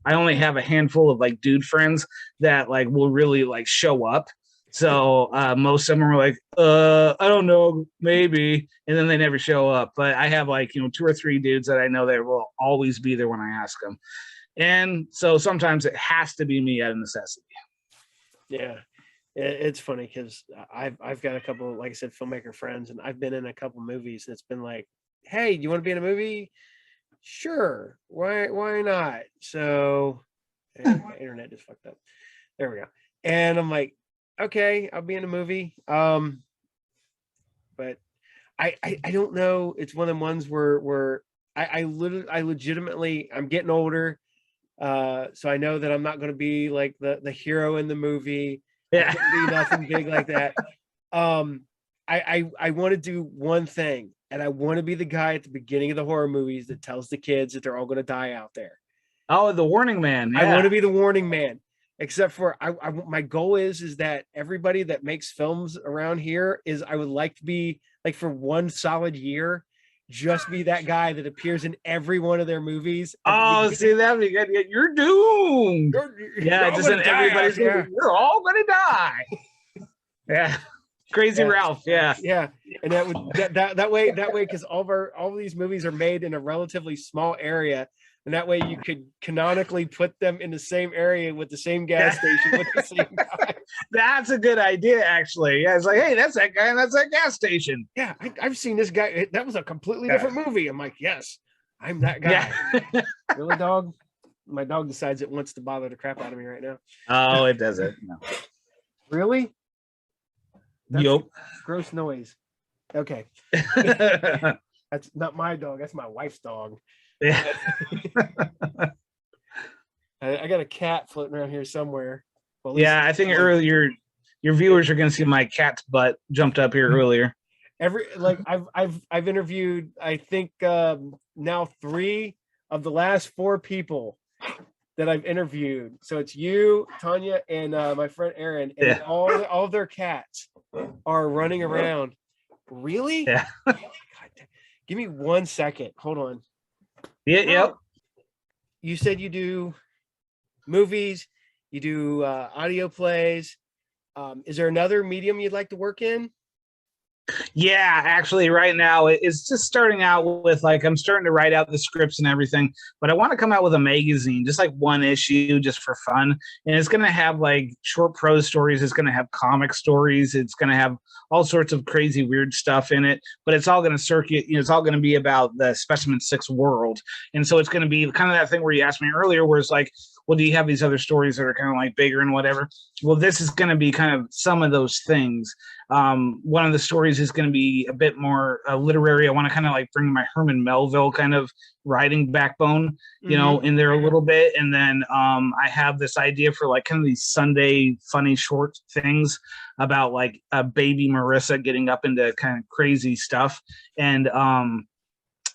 Speaker 2: I only have a handful of like dude friends that like will really like show up. So most of them are like, I don't know, maybe, and then they never show up. But I have like 2 or 3 dudes that I know that will always be there when I ask them, and so sometimes it has to be me out of necessity.
Speaker 1: Yeah, it's funny because I've got a couple, like I said, filmmaker friends, and I've been in a couple movies, and it's been like, hey, do you want to be in a movie? Sure. Why not? So my internet just fucked up. There we go. And I'm like, okay, I'll be in a movie. But I don't know. It's one of them ones where I legitimately, I'm getting older. So I know that I'm not going to be like the hero in the movie.
Speaker 2: Yeah.
Speaker 1: I can't be nothing big like that. I want to do one thing, and I want to be the guy at the beginning of the horror movies that tells the kids that they're all going to die out there.
Speaker 2: Oh, the warning man. Yeah.
Speaker 1: I want to be the warning man, except for my goal is that everybody that makes films around here I would like to be like, for one solid year, just be that guy that appears in every one of their movies.
Speaker 2: Oh, see, that'd be good. You're doomed. You're just in everybody's movie. You're all going to die. Yeah. Crazy Ralph. Yeah.
Speaker 1: And that way, because all of these movies are made in a relatively small area, and that way you could canonically put them in the same area with the same gas station with the same guy.
Speaker 2: That's a good idea, actually. Yeah, it's like, hey, that's that guy, and that's that gas station.
Speaker 1: Yeah, I've seen this guy. That was a completely different movie. I'm like, yes, I'm that guy. Yeah. Really, dog? My dog decides it wants to bother the crap out of me right now.
Speaker 2: Oh, it doesn't. No.
Speaker 1: Really?
Speaker 2: That's
Speaker 1: gross noise. Okay. That's not my dog. That's my wife's dog.
Speaker 2: Yeah.
Speaker 1: I got a cat floating around here somewhere.
Speaker 2: Well, yeah, I think earlier your viewers are going to see my cat's butt jumped up here earlier.
Speaker 1: I've interviewed, I think now 3 of the last 4 people that I've interviewed. So it's you, Tanya, and my friend Aaron, and all of their cats are running around. Really?
Speaker 2: Yeah.
Speaker 1: God, give me 1 second. Hold on.
Speaker 2: Yeah. Yep.
Speaker 1: You said you do movies, you do audio plays. Is there another medium you'd like to work in?
Speaker 2: Yeah, actually, right now it's just starting out with like, I'm starting to write out the scripts and everything, but I want to come out with a magazine, just like 1 issue, just for fun. And it's going to have like short prose stories. It's going to have comic stories. It's going to have all sorts of crazy, weird stuff in it, but it's all going to circuit. It's all going to be about the Specimen 6 world. And so it's going to be kind of that thing where you asked me earlier, where it's like, well, do you have these other stories that are kind of like bigger and whatever? Well, this is going to be kind of some of those things. One of the stories is going to be a bit more literary. I want to kind of like bring my Herman Melville kind of writing backbone, in there a little bit. And then I have this idea for like kind of these Sunday funny short things about like a baby Marissa getting up into kind of crazy stuff. And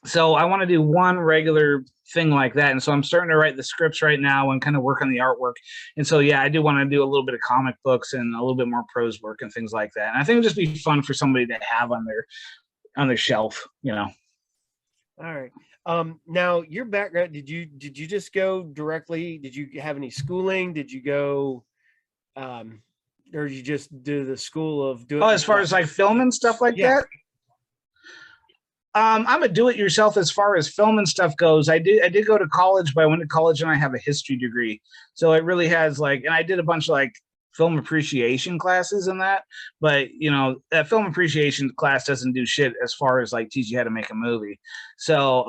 Speaker 2: so I want to do one regular thing like that. And so I'm starting to write the scripts right now and kind of work on the artwork. And so, yeah, I do want to do a little bit of comic books and a little bit more prose work and things like that. And I think it'd just be fun for somebody to have on their shelf, All
Speaker 1: right. Now your background, did you just go directly? Did you have any schooling? Did you go, or did you just do the school of doing?
Speaker 2: Oh, as far as like film and stuff like that? I'm a do-it-yourself as far as film and stuff goes. I did go to college, but I went to college and I have a history degree. So it really has like, and I did a bunch of like film appreciation classes in that, but that film appreciation class doesn't do shit as far as like teach you how to make a movie. So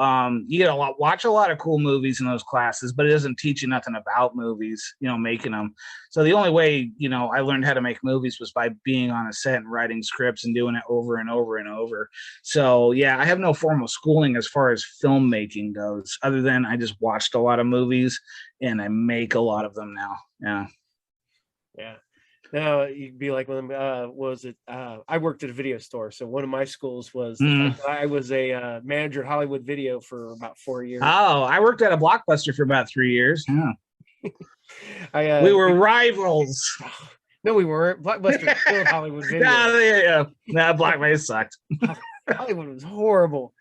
Speaker 2: you get watch a lot of cool movies in those classes, but it doesn't teach you nothing about movies, making them. So the only way I learned how to make movies was by being on a set and writing scripts and doing it over and over and over. So yeah, I have no formal schooling as far as filmmaking goes, other than I just watched a lot of movies and I make a lot of them now.
Speaker 1: Yeah. Now you'd be like, I worked at a video store. So one of my schools was, I was a manager at Hollywood Video for about 4 years.
Speaker 2: Oh, I worked at a Blockbuster for about 3 years. Yeah. We were rivals.
Speaker 1: No, we weren't. Blockbuster killed Hollywood Video.
Speaker 2: No, Blockbuster sucked.
Speaker 1: Hollywood was horrible.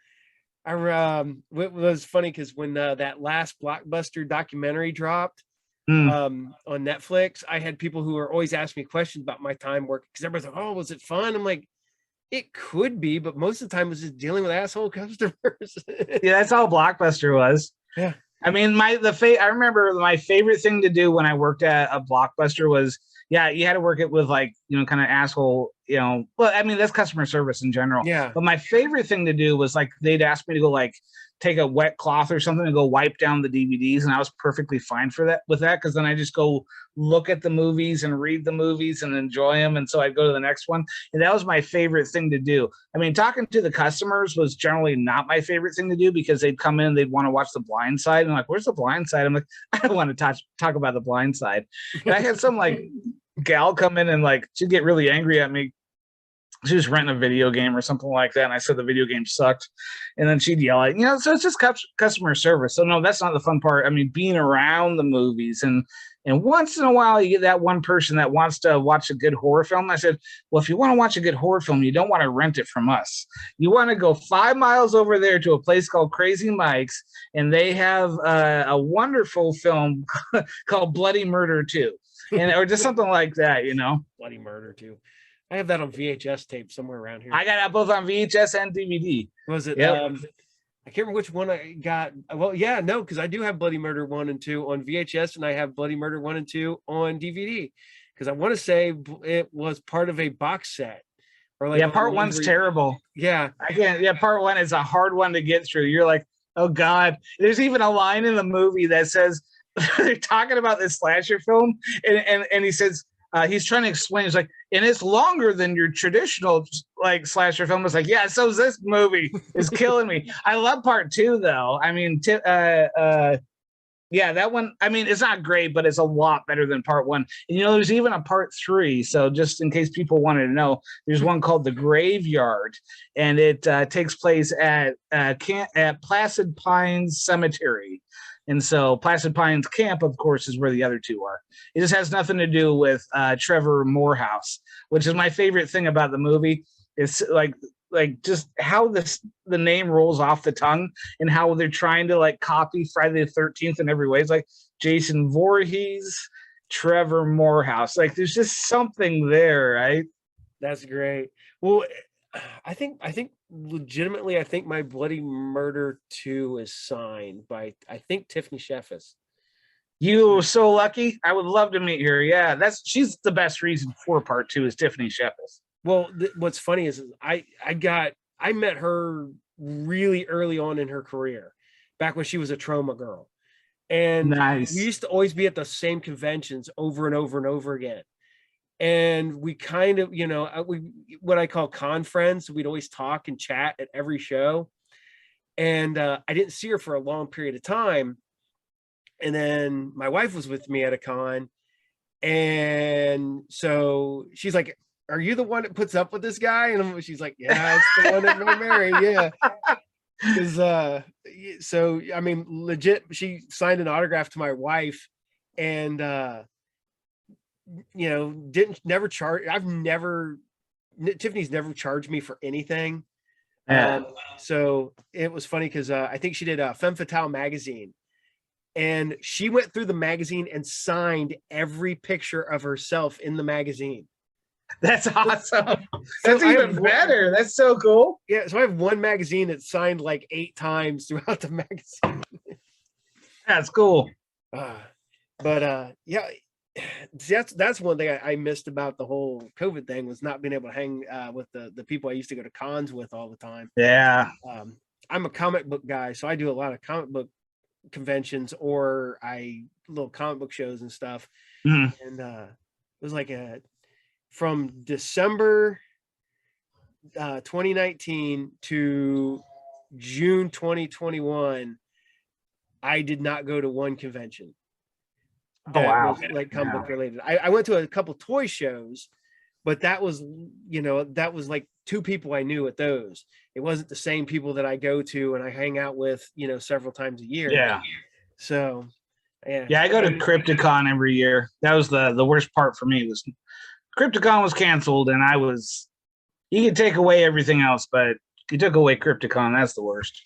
Speaker 1: It was funny because when that last Blockbuster documentary dropped, on Netflix, I had people who were always asking me questions about my time working, because everybody's like, oh, was it fun? I'm like, it could be, but most of the time it was just dealing with asshole customers.
Speaker 2: Yeah, that's all Blockbuster was.
Speaker 1: Yeah.
Speaker 2: I mean, I remember my favorite thing to do when I worked at a Blockbuster was, you had to work it with like, kind of asshole, well, I mean, that's customer service in general.
Speaker 1: Yeah.
Speaker 2: But my favorite thing to do was like, they'd ask me to go like, take a wet cloth or something to go wipe down the DVDs, and I was perfectly fine with that because then I just go look at the movies and read the movies and enjoy them, and so I'd go to the next one, and that was my favorite thing to do. I mean, talking to the customers was generally not my favorite thing to do because they'd come in, they'd want to watch The Blind Side, and I'm like, where's The Blind Side? I'm like, I don't want to talk about The Blind Side. And I had some like gal come in and like she'd get really angry at me. She was renting a video game or something like that, and I said the video game sucked, and then she'd yell at, so it's just customer service. So no, that's not the fun part. I mean, being around the movies, and once in a while you get that one person that wants to watch a good horror film. I said, well, if you want to watch a good horror film, you don't want to rent it from us. You want to go 5 miles over there to a place called Crazy Mike's, and they have a wonderful film called Bloody Murder 2, or just something like that,
Speaker 1: Bloody Murder 2. I have that on VHS tape somewhere around here.
Speaker 2: I got that both on VHS and DVD.
Speaker 1: Was it?
Speaker 2: Yep.
Speaker 1: I can't remember which one I got. Well, yeah, no, because I do have Bloody Murder 1 and 2 on VHS, and I have Bloody Murder 1 and 2 on DVD. Because I want to say it was part of a box set. Or like
Speaker 2: part one's terrible.
Speaker 1: Yeah.
Speaker 2: I can't. Yeah, part one is a hard one to get through. You're like, oh God. There's even a line in the movie that says they're talking about this slasher film, and he says, he's trying to explain. He's like, and it's longer than your traditional like slasher film. It's like, yeah, so is this movie. Is killing me. I love part 2 though. I mean, yeah, that one. I mean, it's not great, but it's a lot better than part 1. And there's even a part 3. So just in case people wanted to know, there's one called The Graveyard, and it takes place at Placid Pines Cemetery. And so Placid Pines Camp, of course, is where the other 2 are. It just has nothing to do with Trevor Morehouse, which is my favorite thing about the movie. It's like just how the name rolls off the tongue and how they're trying to like copy Friday the 13th in every way. It's like Jason Voorhees, Trevor Morehouse. Like there's just something there, right?
Speaker 1: That's great. Well, I think legitimately, I think my Bloody Murder 2 is signed by, I think, Tiffany Sheffis.
Speaker 2: You were so lucky. I would love to meet her. Yeah, she's the best reason for part 2 is Tiffany Sheffis.
Speaker 1: Well, what's funny is I met her really early on in her career, back when she was a trauma girl. And
Speaker 2: nice.
Speaker 1: We used to always be at the same conventions over and over and over again. And we kind of, what I call con friends. We'd always talk and chat at every show. And I didn't see her for a long period of time. And then my wife was with me at a con. And so she's like, are you the one that puts up with this guy? And she's like, yeah, it's the one that I married. Yeah. Because so I mean, legit, she signed an autograph to my wife, and never charge. Tiffany's never charged me for anything. So it was funny because I think she did a Femme Fatale magazine, and she went through the magazine and signed every picture of herself in the magazine.
Speaker 2: That's awesome. That's even better. That's so cool.
Speaker 1: Yeah. So I have one magazine that's signed like 8 times throughout the magazine.
Speaker 2: That's cool.
Speaker 1: Yeah, that's one thing I missed about the whole COVID thing, was not being able to hang with the people I used to go to cons with all the time.
Speaker 2: Yeah.
Speaker 1: I'm a comic book guy, so I do a lot of comic book conventions, or little comic book shows and stuff.
Speaker 2: Mhm.
Speaker 1: And it was like from December 2019 to June 2021, I did not go to one convention
Speaker 2: Oh
Speaker 1: that
Speaker 2: wow.
Speaker 1: was like comic
Speaker 2: Yeah.
Speaker 1: book related. I went to a couple toy shows, but that was, that was like two people I knew at those. It wasn't the same people that I go to and I hang out with, several times a year.
Speaker 2: Yeah.
Speaker 1: So yeah.
Speaker 2: Yeah, I go to Crypticon every year. That was the worst part for me, was Crypticon was canceled, and you could take away everything else, but you took away Crypticon. That's the worst.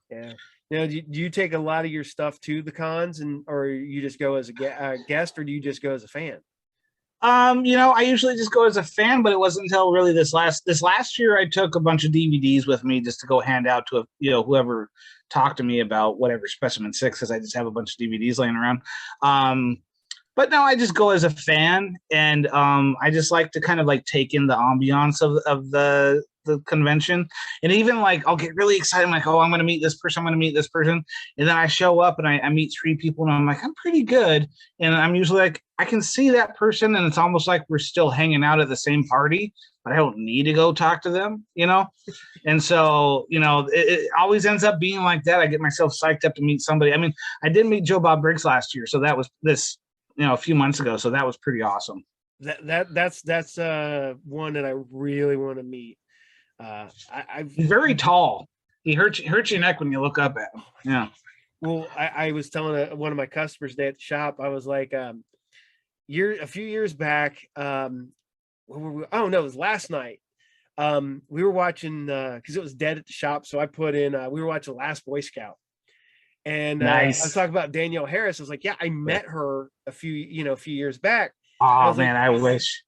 Speaker 1: Yeah. Now, do you take a lot of your stuff to the cons, or you just go as a guest, or do you just go as a fan?
Speaker 2: I usually just go as a fan, but it wasn't until really this last year I took a bunch of DVDs with me just to go hand out to whoever talked to me about whatever Specimen 6, because I just have a bunch of DVDs laying around. But no, I just go as a fan, and I just like to kind of like take in the ambiance of the convention. And even like I'll get really excited. I'm like, oh, I'm going to meet this person. I'm going to meet this person. And then I show up and I meet 3 people, and I'm like, I'm pretty good. And I'm usually like, I can see that person, and it's almost like we're still hanging out at the same party, but I don't need to go talk to them, And so, it always ends up being like that. I get myself psyched up to meet somebody. I mean, I did meet Joe Bob Briggs last year, so that was this, a few months ago. So that was pretty awesome.
Speaker 1: That's one that I really want to meet.
Speaker 2: He's very tall. He hurts your neck when you look up at him. Yeah.
Speaker 1: Well, I was telling one of my customers today at the shop, I was like, a few years back, oh no, it was last night. We were watching because it was dead at the shop, so I put in. We were watching Last Boy Scout, and
Speaker 2: nice.
Speaker 1: I was talking about Danielle Harris. I was like, yeah, I met her a few years back.
Speaker 2: Oh man, I wish.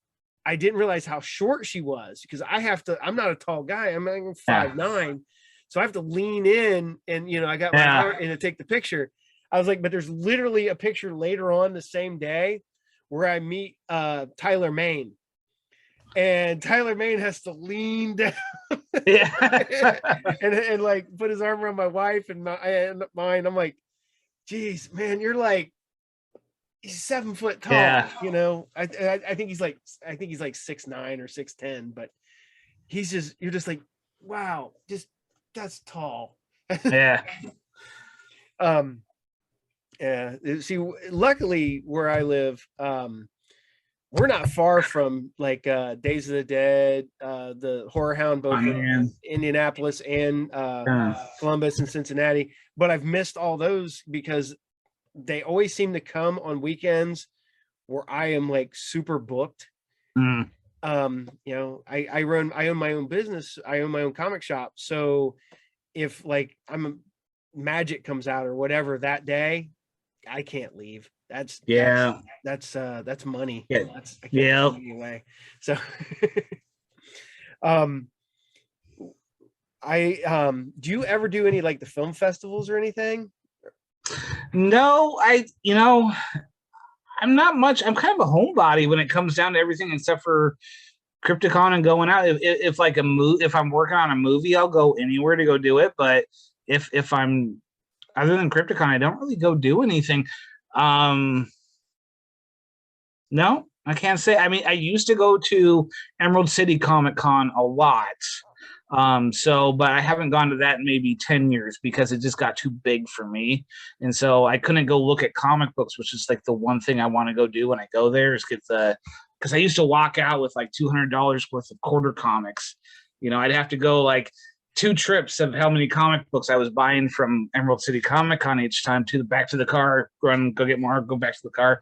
Speaker 1: I didn't realize how short she was, because I'm not a tall guy. I'm like 5'9", so I have to lean in, and I got my arm in to take the picture. I was like, but there's literally a picture later on the same day where I meet Tyler Main, and Tyler Main has to lean down and like put his arm around my wife and mine. I'm like, geez, man, you're like, he's 7 foot tall. I think he's like 6'9" or 6'10", but you're just like, wow, just that's tall.
Speaker 2: Yeah.
Speaker 1: Yeah. See, luckily where I live, we're not far from like Days of the Dead, the Horror Hound, both in Indianapolis and Columbus and Cincinnati. But I've missed all those because they always seem to come on weekends where I am like super booked. I own my own business. I own my own comic shop. So if like Magic comes out or whatever that day, I can't leave. That's money.
Speaker 2: Yeah.
Speaker 1: I can't anyway. So do you ever do any like the film festivals or anything?
Speaker 2: No, I'm not much. I'm kind of a homebody when it comes down to everything except for Crypticon and going out. If like if I'm working on a movie, I'll go anywhere to go do it. But if I'm other than Crypticon, I don't really go do anything. No, I can't say. I mean, I used to go to Emerald City Comic Con a lot. But I haven't gone to that in maybe 10 years because it just got too big for me. And so I couldn't go look at comic books, which is like the one thing I want to go do when I go there, is because I used to walk out with like $200 worth of quarter comics. I'd have to go like 2 trips of how many comic books I was buying from Emerald City Comic Con each time, back to the car, go get more, go back to the car.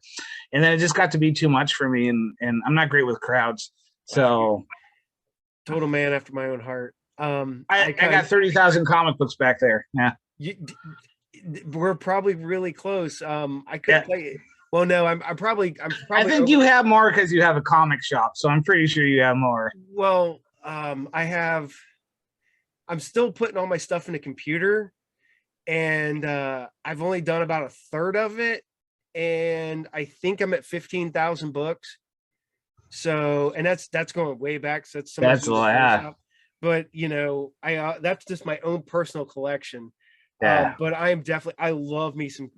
Speaker 2: And then it just got to be too much for me. And I'm not great with crowds. So
Speaker 1: total man after my own heart.
Speaker 2: I got 30,000 comic books back there. Yeah.
Speaker 1: We're probably really close. I could play it. Well, no, I'm probably
Speaker 2: I think you have more because you have a comic shop. So I'm pretty sure you have more.
Speaker 1: Well, I'm still putting all my stuff in the computer, and I've only done about a third of it. and I think I'm at 15,000 books. So, and that's going way back. So that's some of
Speaker 2: That's a lot. Yeah.
Speaker 1: but you know, that's just my own personal collection.
Speaker 2: Yeah.
Speaker 1: But I love me some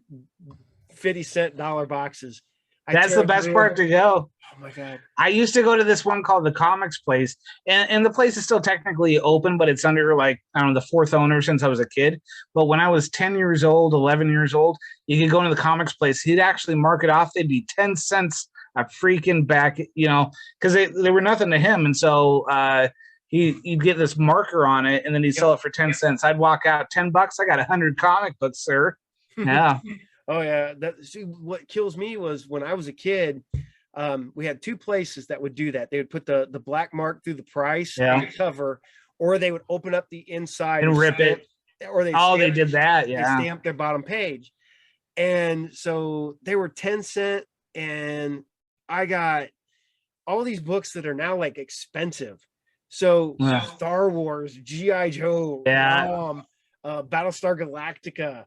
Speaker 1: 50-cent dollar boxes. I
Speaker 2: That's the
Speaker 1: tear
Speaker 2: best
Speaker 1: through
Speaker 2: part
Speaker 1: 'em.
Speaker 2: to go.
Speaker 1: Oh my God.
Speaker 2: I used to go to this one called the Comics Place, and the place is still technically open, but it's under like, I don't know, the fourth owner since I was a kid. But when I was 10 years old, 11 years old, you could go into the Comics Place. He'd actually mark it off. They'd be 10 cents a freaking back, you know, because they were nothing to him. And so he'd get this marker on it, and then he'd sell it for 10 cents. I'd walk out, $10. I got 100 comic books, sir. Yeah.
Speaker 1: Oh yeah. See, what kills me was when I was a kid, we had two places that would do that. They would put the black mark through the price on the cover, or they would open up the inside
Speaker 2: and rip it.
Speaker 1: or they
Speaker 2: they did that.
Speaker 1: they
Speaker 2: Yeah.
Speaker 1: stamped their bottom page. And so they were 10 cent, and I got all these books that are now like expensive. So
Speaker 2: Yeah.
Speaker 1: Star Wars, G.I. Joe,
Speaker 2: Yeah.
Speaker 1: Battlestar Galactica,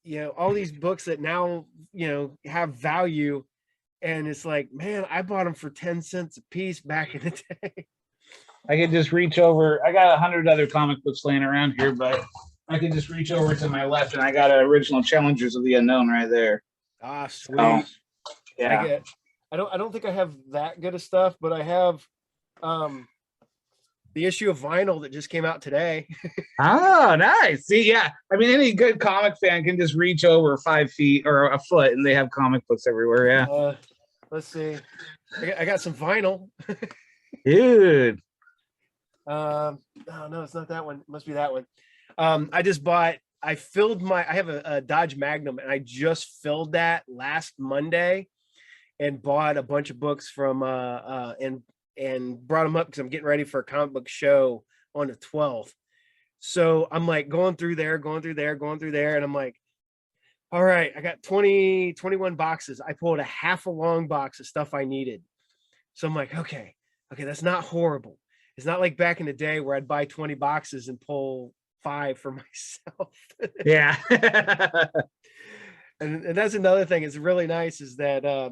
Speaker 1: you know, all these books that now, you know, have value. And it's like, man, I bought them for 10 cents a piece back in the day.
Speaker 2: I could just reach over. I got 100 other comic books laying around here, but I could just reach over to my left, and I got original Challengers of the Unknown right there.
Speaker 1: Ah, sweet.
Speaker 2: Yeah.
Speaker 1: I don't think I have that good of stuff, but I have the issue of vinyl that just came out today.
Speaker 2: Oh, nice. See, yeah. I mean, any good comic fan can just reach over 5 feet or a foot, and they have comic books everywhere. Yeah.
Speaker 1: Let's see. I got some vinyl.
Speaker 2: Dude.
Speaker 1: Oh no, it's not that one. It must be that one. I have a Dodge Magnum, and I just filled that last Monday and bought a bunch of books from and brought them up because I'm getting ready for a comic book show on the 12th. So I'm like going through there, and I'm like, all right, I got 21 boxes. I pulled a half a long box of stuff I needed. So I'm like, okay, that's not horrible. It's not like back in the day where I'd buy 20 boxes and pull 5 for myself.
Speaker 2: Yeah.
Speaker 1: and that's another thing. It's really nice is that I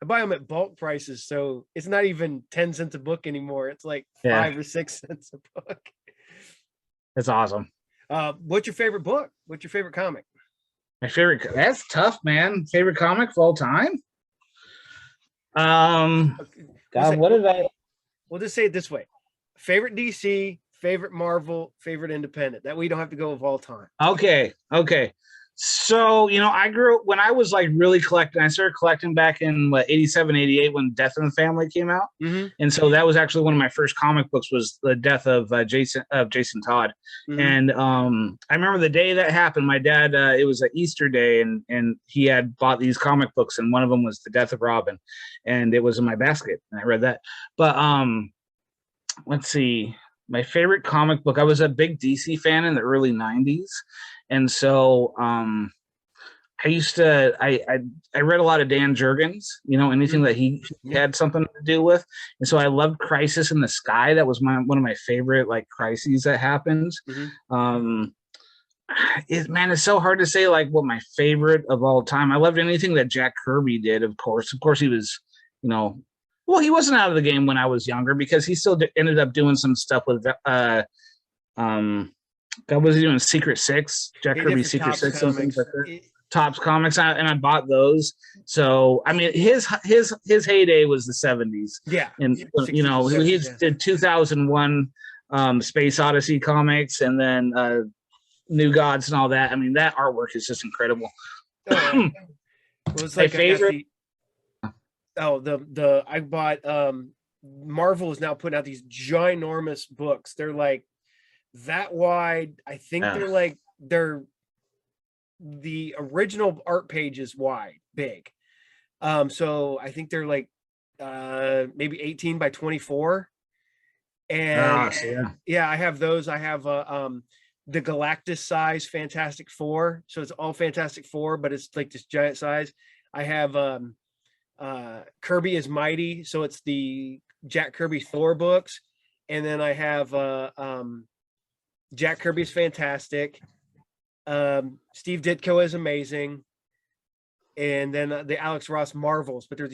Speaker 1: buy them at bulk prices, so it's not even 10 cents a book anymore. It's like 5 or 6 cents a book.
Speaker 2: That's awesome.
Speaker 1: What's your favorite book? What's your favorite comic?
Speaker 2: My favorite. That's tough, man. Favorite comic of all time. God, what did I?
Speaker 1: We'll just say it this way: favorite DC, favorite Marvel, favorite independent. That way you don't have to go of all time.
Speaker 2: Okay. So, you know, I grew up when I was like really collecting. I started collecting back in 87, 88 when Death in the Family came out.
Speaker 1: Mm-hmm.
Speaker 2: And so that was actually one of my first comic books was the death of Jason Todd. Mm-hmm. And I remember the day that happened, my dad, it was an Easter day, and he had bought these comic books, and one of them was The Death of Robin, and it was in my basket, and I read that. But let's see. My favorite comic book, I was a big DC fan in the early 90s. And so I used to, I read a lot of Dan Jurgens, you know, anything that he had something to do with. And so I loved Crisis in the Sky. That was one of my favorite like crises that happens. Mm-hmm. It's so hard to say like what my favorite of all time. I loved anything that Jack Kirby did, of course. Of course, he was, you know, well, he wasn't out of the game when I was younger because he still ended up doing some stuff with God, was he doing Secret Six? Jack Kirby's Secret Six and things like that. Topps Comics, and I bought those. So I mean, his heyday was the 70s.
Speaker 1: Yeah,
Speaker 2: and you know, he did 2001 Space Odyssey comics, and then New Gods and all that. I mean, that artwork is just incredible.
Speaker 1: Well, it's like
Speaker 2: my favorite.
Speaker 1: I bought Marvel is now putting out these ginormous books. They're like that wide. I think they're the original art page is wide, big. So I think they're like maybe 18 by 24. And yeah, I have those. I have the Galactus size Fantastic Four. So it's all Fantastic Four, but it's like this giant size. I have Kirby is Mighty, so it's the Jack Kirby Thor books. And then I have Jack Kirby's Fantastic. Steve Ditko is Amazing. and then the Alex Ross Marvels, but they're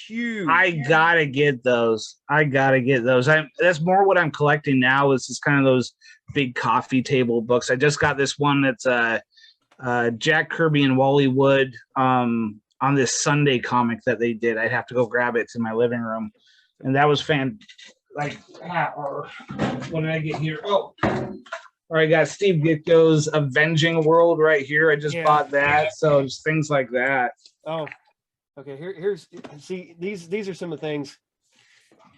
Speaker 1: huge.
Speaker 2: I gotta get those. That's more what I'm collecting now, is just kind of those big coffee table books. I just got this one that's Jack Kirby and Wally Wood on this Sunday comic that they did. I'd have to go grab it. It's in my living room, and that was what did I get here? Oh, all right, got Steve Ditko's Avenging World right here. I just bought that. So just things like that.
Speaker 1: Oh, okay. Here's see, these are some of the things.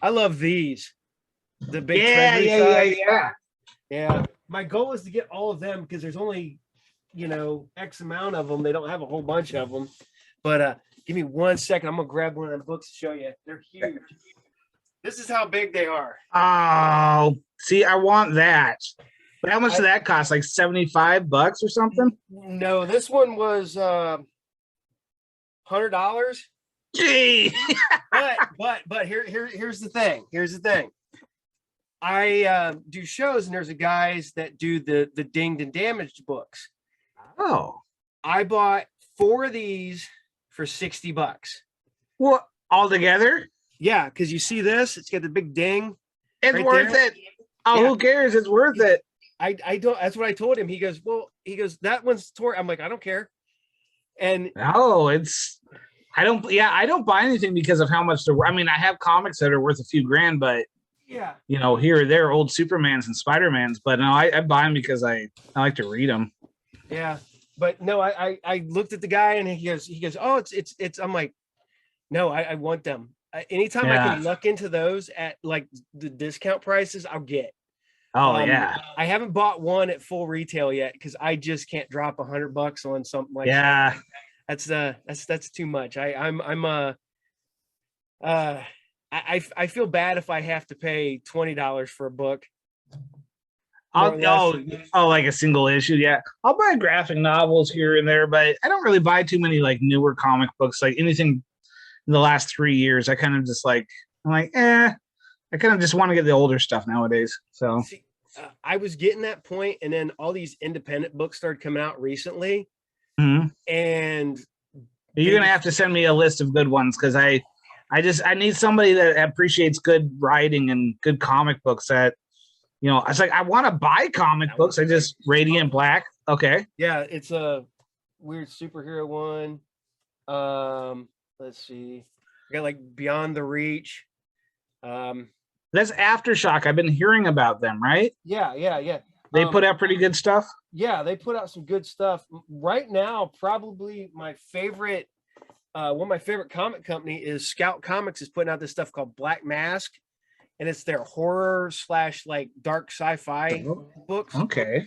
Speaker 1: I love these. The big treasury size. Yeah. My goal is to get all of them because there's only, X amount of them. They don't have a whole bunch of them. But give me 1 second. I'm gonna grab one of the books to show you. They're huge. This is how big they are.
Speaker 2: Oh, see, I want that. But how much did that cost? Like $75 or something?
Speaker 1: No, this one was $100.
Speaker 2: Gee.
Speaker 1: but here's the thing. I do shows, and there's a guys that do the dinged and damaged books.
Speaker 2: Oh.
Speaker 1: I bought 4 of these for $60.
Speaker 2: What, all together?
Speaker 1: Yeah, because you see this, it's got the big ding.
Speaker 2: It's worth it. Oh, yeah. Who cares? It's worth it.
Speaker 1: I don't. That's what I told him. He goes, that one's tore. I'm like, I don't care. And I don't buy anything because of how much they're. I mean, I have comics that are worth a few grand, but yeah,
Speaker 2: here or there, old Supermans and Spider-Mans. But no, I buy them because I like to read them.
Speaker 1: Yeah, but no, I looked at the guy and he goes, oh, it's. I'm like, no, I want them. Anytime I can luck into those at like the discount prices, I'll get.
Speaker 2: Oh
Speaker 1: I haven't bought one at full retail yet because I just can't drop $100 on something like that. That's too much. I feel bad if I have to pay $20 for a book.
Speaker 2: Like a single issue. Yeah, I'll buy graphic novels here and there, but I don't really buy too many like newer comic books, like anything in the last 3 years. I kind of just I kind of just want to get the older stuff nowadays. So
Speaker 1: I was getting that point, and then all these independent books started coming out recently.
Speaker 2: Mm-hmm.
Speaker 1: And
Speaker 2: you're gonna have to send me a list of good ones because I need somebody that appreciates good writing and good comic books. That it's like I want to buy comic books. I just Radiant Black. Okay.
Speaker 1: Yeah, it's a weird superhero one. Let's see. I got like Beyond the Reach.
Speaker 2: That's Aftershock. I've been hearing about them, right?
Speaker 1: Yeah.
Speaker 2: They put out pretty good stuff.
Speaker 1: Yeah, they put out some good stuff. Right now, probably my favorite, one of my favorite comic company is Scout Comics is putting out this stuff called Black Mask, and it's their horror / like dark sci-fi books.
Speaker 2: Okay.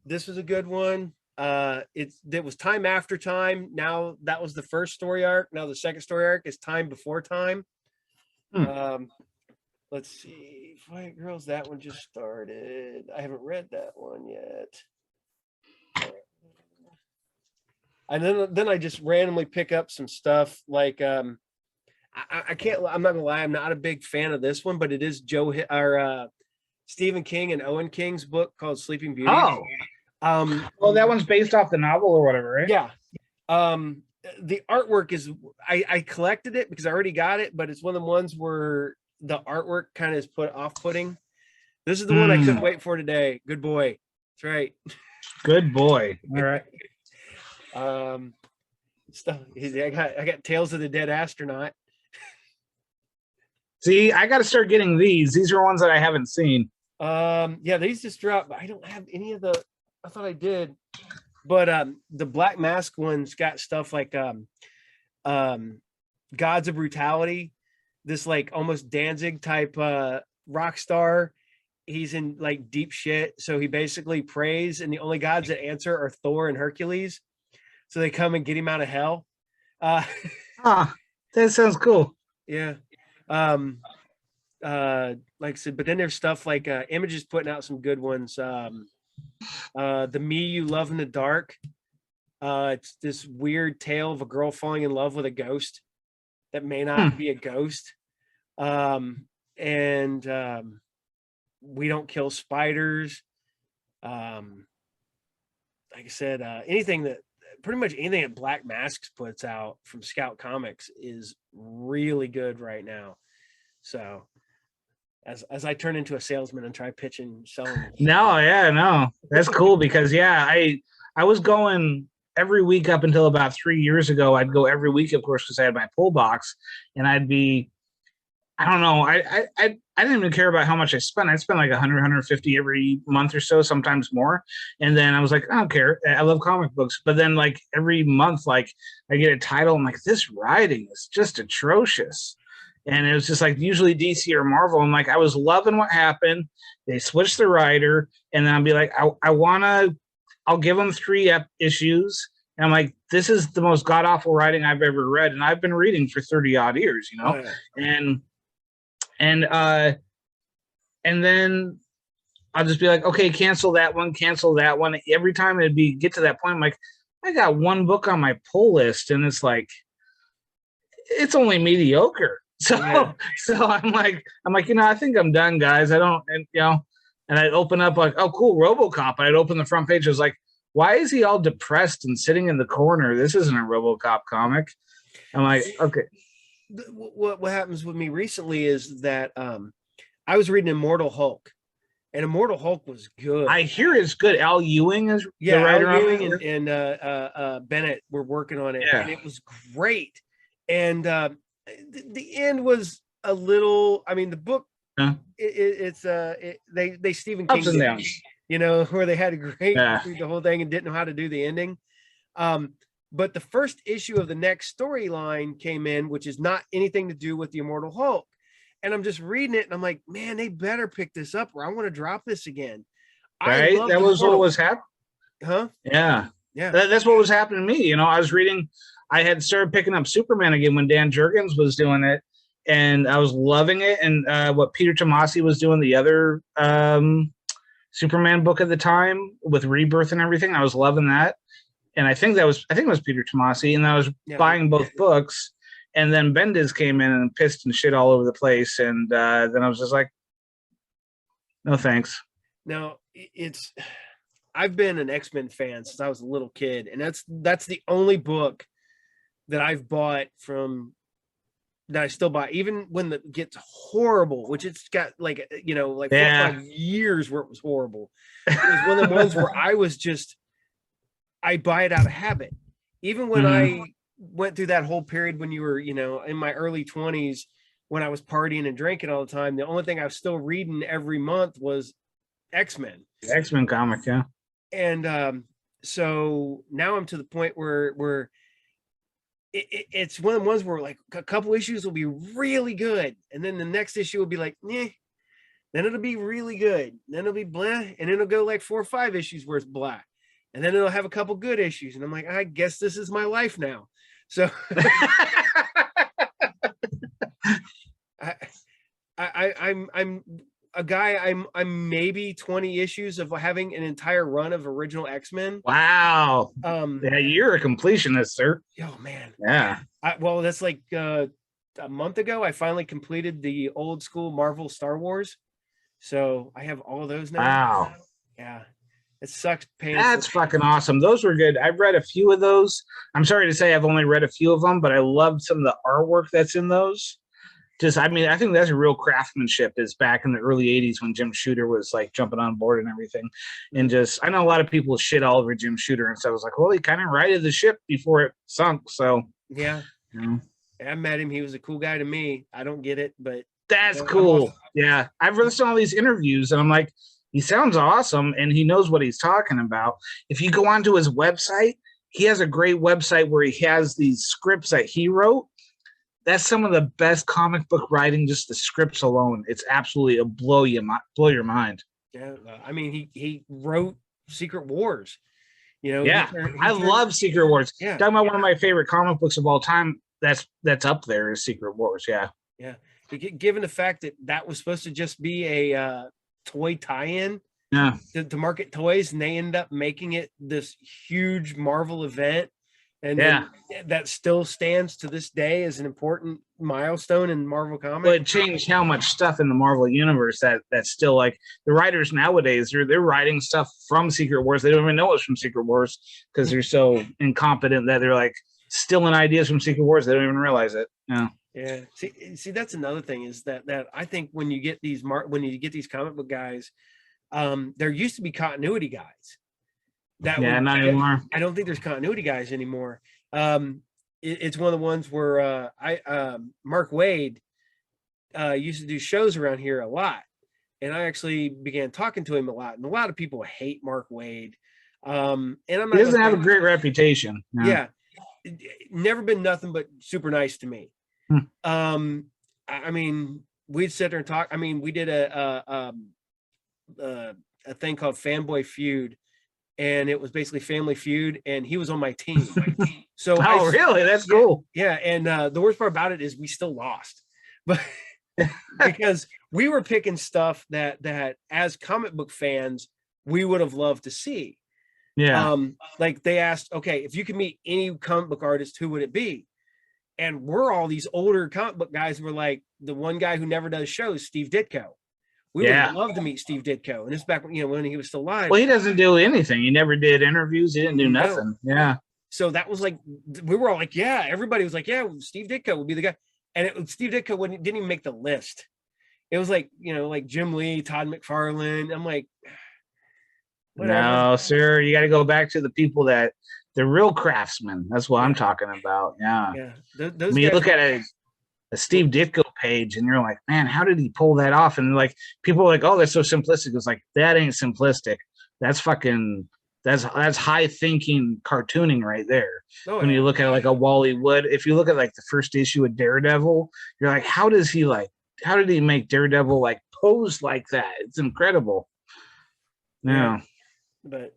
Speaker 1: This was a good one. It was Time After Time. Now that was the first story arc. Now the second story arc is Time Before Time. Let's see, Fight Girls, that one just started. I haven't read that one yet. And then I just randomly pick up some stuff like I'm not gonna lie, I'm not a big fan of this one, but it is Stephen King and Owen King's book called Sleeping Beauty.
Speaker 2: Well, that one's based off the novel or whatever, right?
Speaker 1: Yeah. The artwork is I collected it because I already got it, but it's one of the ones where the artwork kind of is off-putting. This is the one I couldn't wait for today. Good boy. That's right.
Speaker 2: Good boy. All right.
Speaker 1: Stuff. I got Tales of the Dead Astronaut.
Speaker 2: See, I got to start getting these. These are ones that I haven't seen.
Speaker 1: Yeah, these just dropped, but I don't have any of the. I thought I did, but the Black Mask one's got stuff like Gods of Brutality, this like almost Danzig type rock star. He's in like deep shit, so he basically prays, and the only gods that answer are Thor and Hercules. So they come and get him out of hell.
Speaker 2: That sounds cool.
Speaker 1: Yeah. Like I said, but then there's stuff like Image is putting out some good ones. The Me You Love in the Dark. It's this weird tale of a girl falling in love with a ghost that may not be a ghost. We Don't Kill Spiders. Like I said, anything that pretty much anything that Black Masks puts out from Scout Comics is really good right now. So as I turn into a salesman and try pitching, selling.
Speaker 2: No, yeah, no, that's cool because yeah, I was going every week up until about 3 years ago. I'd go every week, of course, because I had my pull box, and I'd be, I don't know, I didn't even care about how much I spent. I'd spend like 100, 150 every month or so, sometimes more. And then I was like, I don't care. I love comic books. But then like every month, like I get a title, I'm like, this writing is just atrocious. And it was just like usually DC or Marvel. And like I was loving what happened. They switched the writer, and then I'll be like, I'll give them 3 issues. And I'm like, this is the most god awful writing I've ever read, and I've been reading for 30 odd years, you know.
Speaker 1: Oh, yeah.
Speaker 2: And then I'll just be like, okay, cancel that one. Every time it'd be get to that point, I'm like, I got 1 book on my pull list, and it's like, it's only mediocre. So,
Speaker 1: Yeah.
Speaker 2: so I'm like, you know, I think I'm done, guys. I don't, and you know, and I'd open up like, oh, cool, RoboCop. And I'd open the front page. I was like, why is he all depressed and sitting in the corner? This isn't a RoboCop comic. I'm like, okay.
Speaker 1: What happens with me recently is that I was reading Immortal Hulk, and Immortal Hulk was good.
Speaker 2: I hear it's good. Al Ewing is
Speaker 1: the writer.
Speaker 2: Al
Speaker 1: Ewing and Bennett were working on it, and it was great. And the end was a little. I mean, the book. They Stephen King
Speaker 2: ups and downs.
Speaker 1: You know, where they had a great the whole thing and didn't know how to do the ending. But the first issue of the next storyline came in, which is not anything to do with the Immortal Hulk. And I'm just reading it, and I'm like, man, they better pick this up, or I want to drop this again.
Speaker 2: Right? That was what was happening.
Speaker 1: Huh?
Speaker 2: Yeah.
Speaker 1: Yeah.
Speaker 2: That's what was happening to me. You know, I was reading, I had started picking up Superman again when Dan Jurgens was doing it, and I was loving it. And what Peter Tomasi was doing, the other Superman book at the time with Rebirth and everything, I was loving that. And I think it was Peter Tomasi, and I was buying both books. And then Bendis came in and pissed and shit all over the place. And then I was just like, no, thanks.
Speaker 1: Now I've been an X-Men fan since I was a little kid. And that's the only book that I've bought that I still buy, even when it gets horrible, which it's got like, you know, like 4 or 5 years where it was horrible. It was one of the ones where I buy it out of habit. Even when I went through that whole period when you were, you know, in my early 20s, when I was partying and drinking all the time, the only thing I was still reading every month was X-Men.
Speaker 2: The X-Men comic, yeah.
Speaker 1: And so now I'm to the point where it's one of the ones where like a couple issues will be really good, and then the next issue will be like, then it'll be really good, then it'll be blah, and then it'll go like 4 or 5 issues where it's blah. And then it'll have a couple good issues. And I'm like, I guess this is my life now. So I'm a guy, I'm maybe 20 issues of having an entire run of original X-Men.
Speaker 2: Wow. Yeah, you're a completionist, sir.
Speaker 1: Oh man.
Speaker 2: Yeah.
Speaker 1: Well, that's like a month ago, I finally completed the old school Marvel Star Wars. So I have all of those now.
Speaker 2: Wow.
Speaker 1: Yeah. It sucks paying.
Speaker 2: That's fucking awesome. Those were good. I've read a few of those. I'm sorry to say I've only read a few of them, but I loved some of the artwork that's in those. Just, I mean, I think that's a real craftsmanship is back in the early 80s when Jim Shooter was like jumping on board and everything. And just, I know a lot of people shit all over Jim Shooter. And so I was like, well, he kind of righted the ship before it sunk. So,
Speaker 1: yeah. I met him. He was a cool guy to me. I don't get it, but
Speaker 2: that's cool. Yeah. I've listened to all these interviews and I'm like, he sounds awesome, and he knows what he's talking about. If you go onto his website, he has a great website where he has these scripts that he wrote. That's some of the best comic book writing, just the scripts alone. It's absolutely a blow your mind.
Speaker 1: Yeah, I mean, he wrote Secret Wars. You know,
Speaker 2: yeah, I love Secret Wars.
Speaker 1: Yeah,
Speaker 2: talking about one of my favorite comic books of all time. That's up there is Secret Wars. Yeah,
Speaker 1: yeah. Given the fact that was supposed to just be a toy tie-in to market toys, and they end up making it this huge Marvel event, and that still stands to this day as an important milestone in Marvel
Speaker 2: Well,
Speaker 1: Comics.
Speaker 2: it changed how much stuff in the Marvel universe that's still like the writers nowadays. They're writing stuff from Secret Wars. They don't even know it's from Secret Wars because they're so incompetent that they're like stealing ideas from Secret Wars. They don't even realize it. Yeah.
Speaker 1: Yeah. See, that's another thing is that I think when you get these comic book guys, there used to be continuity guys. Not anymore. I don't think there's continuity guys anymore. It's one of the ones where Mark Waid used to do shows around here a lot, and I actually began talking to him a lot. And a lot of people hate Mark Waid, and I'm not.
Speaker 2: He doesn't have a great reputation.
Speaker 1: No. Yeah, never been nothing but super nice to me. I mean, we'd sit there and talk. I mean, we did a thing called Fanboy Feud. And it was basically Family Feud, and he was on my team. So,
Speaker 2: really? That's cool.
Speaker 1: Yeah, and the worst part about it is we still lost, but because we were picking stuff that as comic book fans we would have loved to see.
Speaker 2: Yeah.
Speaker 1: Like they asked, okay, if you could meet any comic book artist, who would it be? And we're all these older comic book guys. We're like the one guy who never does shows, Steve Ditko. We would love to meet Steve Ditko, and it's back when when he was still alive.
Speaker 2: Well, he doesn't do anything. He never did interviews. He didn't do nothing. Yeah.
Speaker 1: So that was like we were all like, yeah. Everybody was like, yeah, Steve Ditko would be the guy, and Steve Ditko didn't even make the list. It was like like Jim Lee, Todd McFarlane. I'm like, whatever. No,
Speaker 2: sir, you got to go back to the people the real craftsmen. That's what I'm talking about. Yeah.
Speaker 1: Yeah.
Speaker 2: Those you look at a Steve Ditko page and you're like, man, how did he pull that off? And like people are like, oh, that's so simplistic. It's like, that ain't simplistic. That's high thinking cartooning right there. When you look at like a Wally Wood, if you look at like the first issue of Daredevil, you're like, how did he make Daredevil like pose like that? It's incredible. Yeah.
Speaker 1: But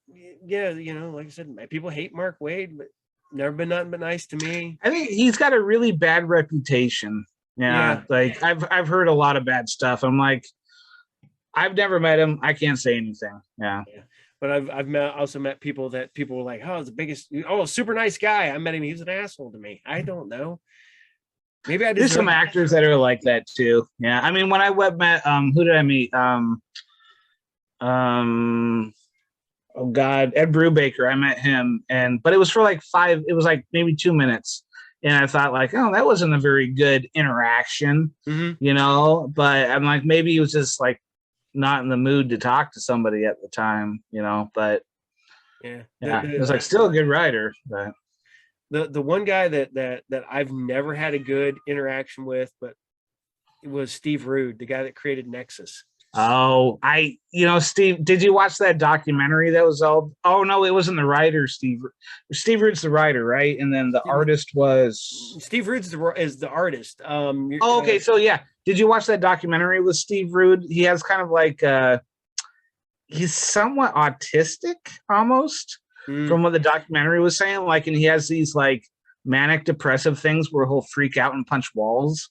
Speaker 1: yeah, like I said, people hate Mark Waid, but never been nothing but nice to me.
Speaker 2: I think he's got a really bad reputation. Yeah. Like I've heard a lot of bad stuff. I'm like, I've never met him. I can't say anything. Yeah.
Speaker 1: But I've also met people that people were like, oh, super nice guy. I met him. He was an asshole to me. I don't know. Maybe I
Speaker 2: There's some actors that are like that too. Yeah. I mean, when I met who did I meet? Oh God, Ed Brubaker. I met him, but it was for like it was like maybe 2 minutes. And I thought like, oh, that wasn't a very good interaction, but I'm like, maybe he was just like not in the mood to talk to somebody at the time, but it was like still a good writer. But
Speaker 1: the one guy that I've never had a good interaction with, but it was Steve Rude, the guy that created Nexus.
Speaker 2: Oh, Steve, did you watch that documentary that was oh no, it wasn't the writer, Steve Rude's the writer, right? And then the artist was
Speaker 1: Steve Rude is the artist.
Speaker 2: Okay, so yeah. Did you watch that documentary with Steve Rude? He has kind of like he's somewhat autistic almost from what the documentary was saying. Like, and he has these like manic depressive things where he'll freak out and punch walls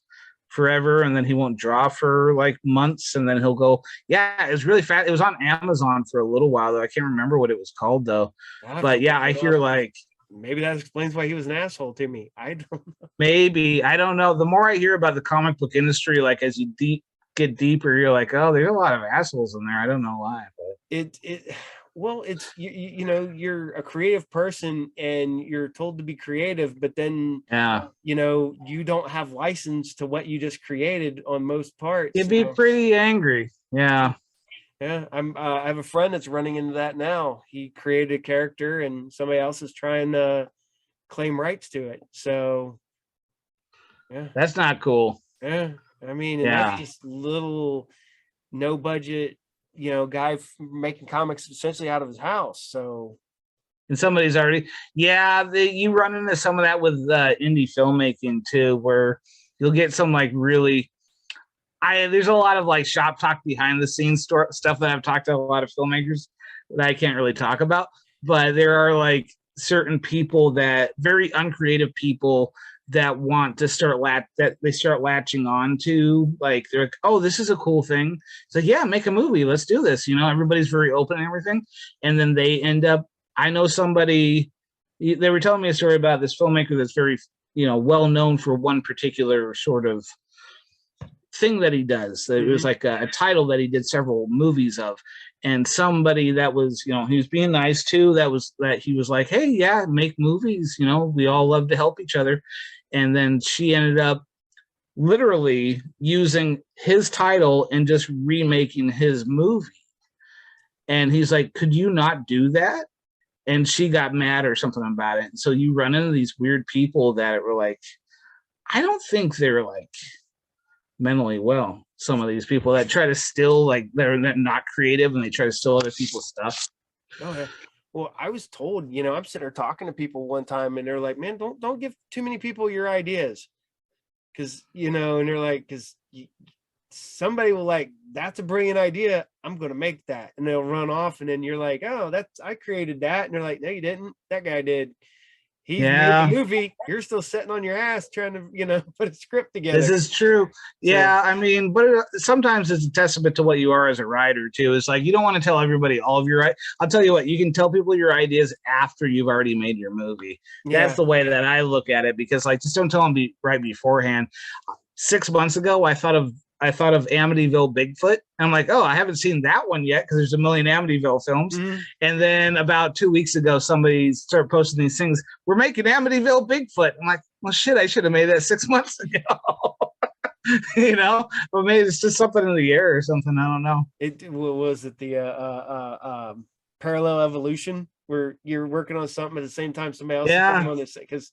Speaker 2: forever, and then he won't draw for like months, and then he'll go, yeah, it was really fast. It was on Amazon for a little while though. I can't remember what it was called though. But yeah, I hear like
Speaker 1: maybe that explains why he was an asshole to me. I don't know.
Speaker 2: Maybe, I don't know. The more I hear about the comic book industry, like as you get deeper, you're like, oh, there's a lot of assholes in there. I don't know why, but
Speaker 1: well, it's you're a creative person and you're told to be creative, but then you don't have license to what you just created on most parts.
Speaker 2: You'd be pretty angry. Yeah.
Speaker 1: I have a friend that's running into that now. He created a character and somebody else is trying to claim rights to it. So
Speaker 2: that's not cool.
Speaker 1: I mean, that's just little no budget guy making comics essentially out of his house. So,
Speaker 2: and somebody's already, you run into some of that with indie filmmaking too, where you'll get some like really, there's a lot of like shop talk behind the scenes stuff that I've talked to a lot of filmmakers that I can't really talk about, but there are like certain people that very uncreative people that want to start latching on to, like they're like, oh, this is a cool thing. It's like, yeah, make a movie, let's do this. Everybody's very open and everything, and then they end up. I know somebody they were telling me a story about this filmmaker that's very, well known for one particular sort of thing that he does. It was like a title that he did several movies of, and somebody that was, he was being nice to, that he was like, hey, yeah, make movies, we all love to help each other. And then she ended up literally using his title and just remaking his movie. And he's like, could you not do that? And she got mad or something about it. And so you run into these weird people that were like, I don't think they're like mentally well. Some of these people that try to steal, like they're not creative and they try to steal other people's stuff.
Speaker 1: Oh yeah. Well, I was told, I'm sitting there talking to people one time and they're like, man, don't give too many people your ideas. Cause, and they're like, cause somebody will like, that's a brilliant idea. I'm going to make that. And they'll run off. And then you're like, oh, I created that. And they're like, no, you didn't. That guy did. He's made the movie. You're still sitting on your ass trying to, put a script together.
Speaker 2: This is true. Yeah. I mean, but sometimes it's a testament to what you are as a writer too. It's like, you don't want to tell everybody all of your right. I'll tell you what, you can tell people your ideas after you've already made your movie. Yeah. That's the way that I look at it, because like, just don't tell them right beforehand. 6 months ago, I thought of Amityville Bigfoot. And I'm like, oh, I haven't seen that one yet because there's a million Amityville films. And then about 2 weeks ago, somebody started posting these things. We're making Amityville Bigfoot. I'm like, well, shit, I should have made that 6 months ago. But maybe it's just something in the air or something. I don't know.
Speaker 1: Was it the parallel evolution where you're working on something at the same time somebody else is working on this? Because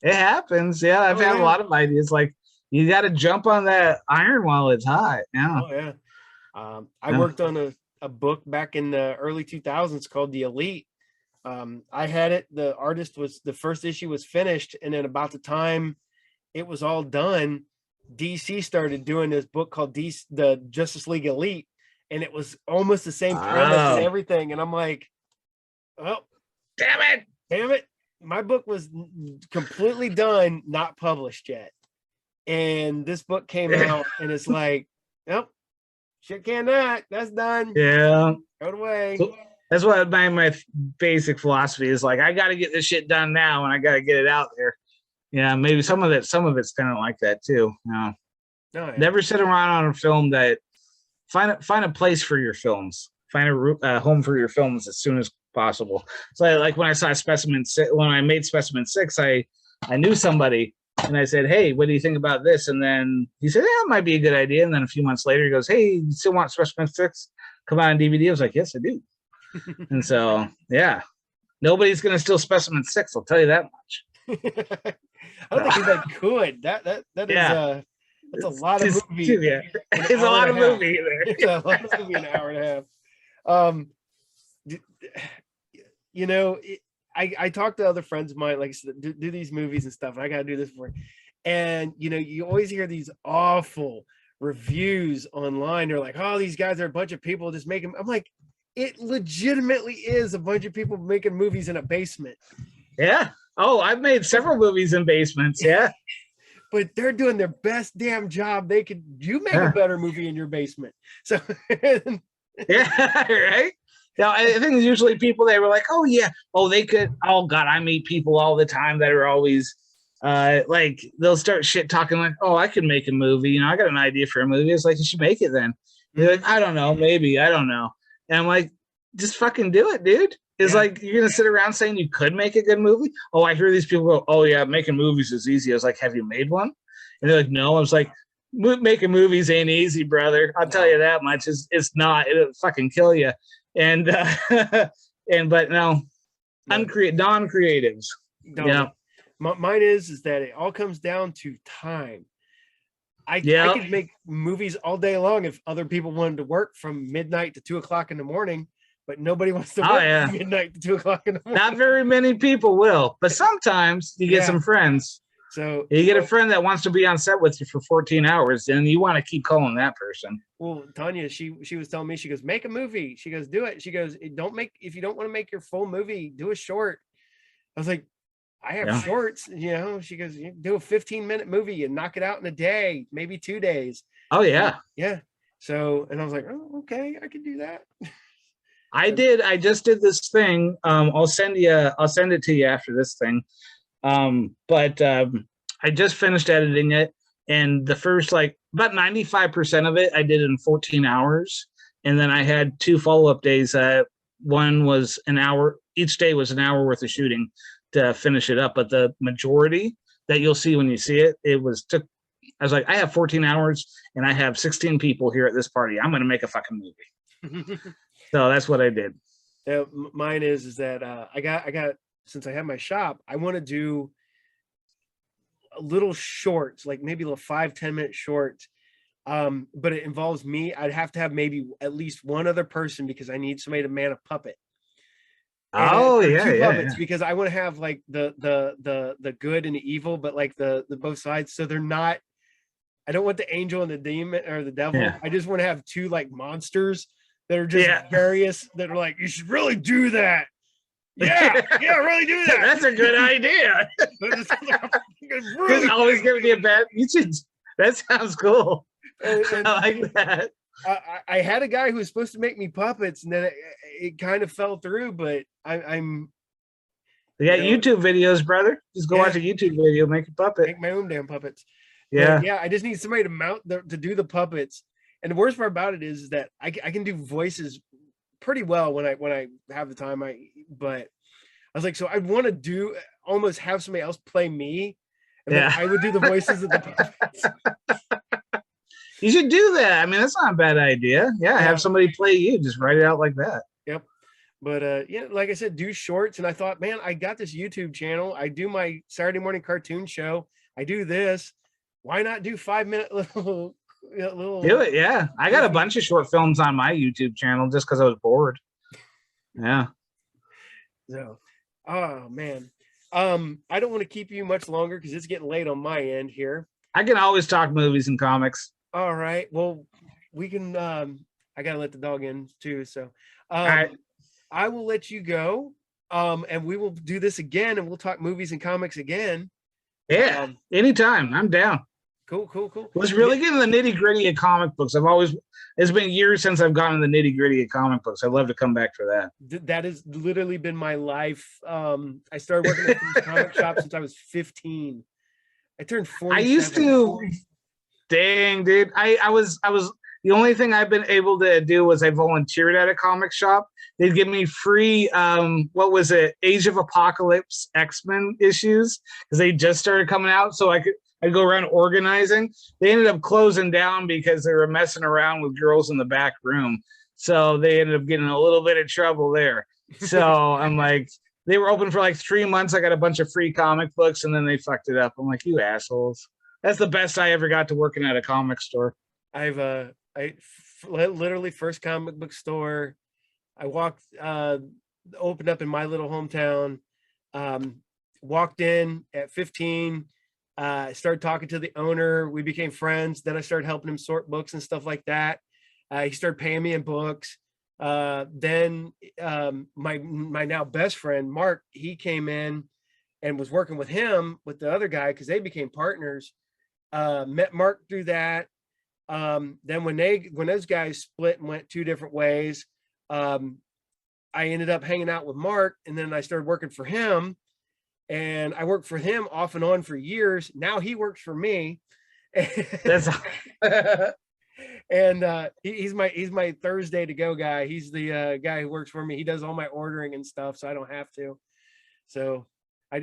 Speaker 2: it happens. Yeah, I've had a lot of ideas like, you got to jump on that iron while it's hot. Yeah.
Speaker 1: Oh yeah. I worked on a book back in the early 2000s called The Elite. I had it. The first issue was finished, and then about the time it was all done, DC started doing this book called the Justice League Elite, and it was almost the same premise and everything. And I'm like, oh, damn it! My book was completely done, not published yet. And this book came out, and it's like, nope, shit can't that. That's done.
Speaker 2: Yeah.
Speaker 1: Throw it away.
Speaker 2: So that's what my basic philosophy is. Like, I got to get this shit done now, and I got to get it out there. Yeah, maybe some of it's kind of like that too. Never sit around on a film. That find a place for your films. Find a home for your films as soon as possible. So like when I saw Specimen 6, when I made Specimen 6, I knew somebody. And I said, hey, what do you think about this? And then he said, yeah, it might be a good idea. And then a few months later, he goes, hey, you still want Specimen 6 come out on DVD? I was like, yes, I do. And so, yeah, nobody's going to steal Specimen 6. I'll tell you that much.
Speaker 1: I don't think anybody could. That is that's a lot of movie.
Speaker 2: Yeah. It's a lot of movie there.
Speaker 1: It's a lot of movie in an hour and a half. I talk to other friends of mine, like I said, do these movies and stuff, and I got to do this for you. And, you always hear these awful reviews online. They're like, oh, these guys are a bunch of people just making. I'm like, it legitimately is a bunch of people making movies in a basement.
Speaker 2: Yeah. Oh, I've made several movies in basements. Yeah.
Speaker 1: But they're doing their best damn job. You make a better movie in your basement. So,
Speaker 2: yeah, right. Now, I think it's usually people that were like, oh, yeah. Oh, they could. Oh, God, I meet people all the time that are always like, they'll start shit talking like, oh, I could make a movie. I got an idea for a movie. It's like, you should make it then. They're like, I don't know. Maybe. I don't know. And I'm like, just fucking do it, dude. It's like, you're going to sit around saying you could make a good movie? Oh, I hear these people go, oh, yeah, making movies is easy. I was like, have you made one? And they're like, no. I was like, making movies ain't easy, brother. I'll tell you that much. It's not. It'll fucking kill you. And but no, non-creatives. Yeah,
Speaker 1: mine is that it all comes down to time. I could make movies all day long if other people wanted to work from midnight to 2 o'clock in the morning, but nobody wants to work from midnight to 2 o'clock in the morning.
Speaker 2: Not very many people will, but sometimes you get some friends.
Speaker 1: So
Speaker 2: you get a friend that wants to be on set with you for 14 hours, and you want to keep calling that person.
Speaker 1: Well, Tanya, she was telling me, she goes, make a movie. She goes, do it. She goes, if you don't want to make your full movie, do a short. I was like, I have shorts, She goes, you do a 15-minute movie and knock it out in a day, maybe 2 days.
Speaker 2: Oh yeah.
Speaker 1: Yeah. So, and I was like, oh, okay, I can do that.
Speaker 2: I just did this thing. I'll send it to you after this thing. But I just finished editing it, and the first like about 95% of it I did in 14 hours. And then I had 2 follow-up days. One was an hour, each day was an hour worth of shooting to finish it up. But the majority that you'll see when you see it, I was like, I have 14 hours and I have 16 people here at this party. I'm going to make a fucking movie. So that's what I did.
Speaker 1: Yeah, mine is that I got since I have my shop, I want to do a little shorts, like maybe little 5-10 minute shorts. But it involves me. I'd have to have maybe at least one other person because I need somebody to man a puppet.
Speaker 2: Oh
Speaker 1: And,
Speaker 2: yeah,
Speaker 1: two
Speaker 2: yeah,
Speaker 1: puppets
Speaker 2: yeah.
Speaker 1: because I want to have like the good and the evil, but like the both sides. So they're not. I don't want the angel and the demon or the devil.
Speaker 2: Yeah.
Speaker 1: I just want to have 2 like monsters that are just
Speaker 2: Yeah.
Speaker 1: various. That are like, you should really do that. Yeah, really do that.
Speaker 2: That's a good idea.
Speaker 1: Really
Speaker 2: always giving me a bad. You should. That sounds cool.
Speaker 1: and
Speaker 2: I like that.
Speaker 1: I had a guy who was supposed to make me puppets, and then it kind of fell through. But I'm
Speaker 2: Yeah, YouTube videos, brother. Just go
Speaker 1: Yeah.
Speaker 2: watch a YouTube video, make a puppet.
Speaker 1: make my own damn puppets.
Speaker 2: Yeah.
Speaker 1: But yeah, I just need somebody to to do the puppets. And the worst part about it is that I can do voices pretty well when I have the time. But I was like, so I want to almost have somebody else play me, and then I would do the voices of the puppets.
Speaker 2: You should do that. I mean, that's not a bad idea. Yeah, have somebody play you. Just write it out like that.
Speaker 1: Yep. But yeah, like I said, do shorts. And I thought, man, I got this YouTube channel. I do my Saturday morning cartoon show. I do this. Why not do 5-minute little
Speaker 2: Do it, yeah. I got a bunch of short films on my YouTube channel just because I was bored. Yeah.
Speaker 1: So, oh man. I don't want to keep you much longer because it's getting late on my end here.
Speaker 2: I can always talk movies and comics.
Speaker 1: All right. Well, we can I gotta let the dog in too. So
Speaker 2: All right.
Speaker 1: I will let you go. And we will do this again and we'll talk movies and comics again.
Speaker 2: Yeah, anytime. I'm down.
Speaker 1: Cool.
Speaker 2: Let's really get in the nitty-gritty of comic books. It's been years since I've gotten the nitty-gritty of comic books. I'd love to come back for that.
Speaker 1: That has literally been my life. I started working at the comic shop since I was 15. I turned 40.
Speaker 2: I used to. Dang, dude. I was the only thing I've been able to do was I volunteered at a comic shop. They'd give me free what was it, Age of Apocalypse X-Men issues because they just started coming out, so I'd go around organizing. They ended up closing down because they were messing around with girls in the back room, so they ended up getting a little bit of trouble there. So I'm like, they were open for like 3 months. I got a bunch of free comic books, and then they fucked it up. I'm like, you assholes. That's the best I ever got to working at a comic store.
Speaker 1: Literally first comic book store I walked opened up in my little hometown. Walked in at 15. Started talking to the owner. We became friends. Then I started helping him sort books and stuff like that. He started paying me in books. Then my now best friend Mark, he came in and was working with him with the other guy because they became partners. Met Mark through that. Then when those guys split and went 2 different ways, I ended up hanging out with Mark, and then I started working for him, and I worked for him off and on for years. Now he works for me.
Speaker 2: That's
Speaker 1: and he's my Thursday to go guy. He's the guy who works for me. He does all my ordering and stuff, so I don't have to. So I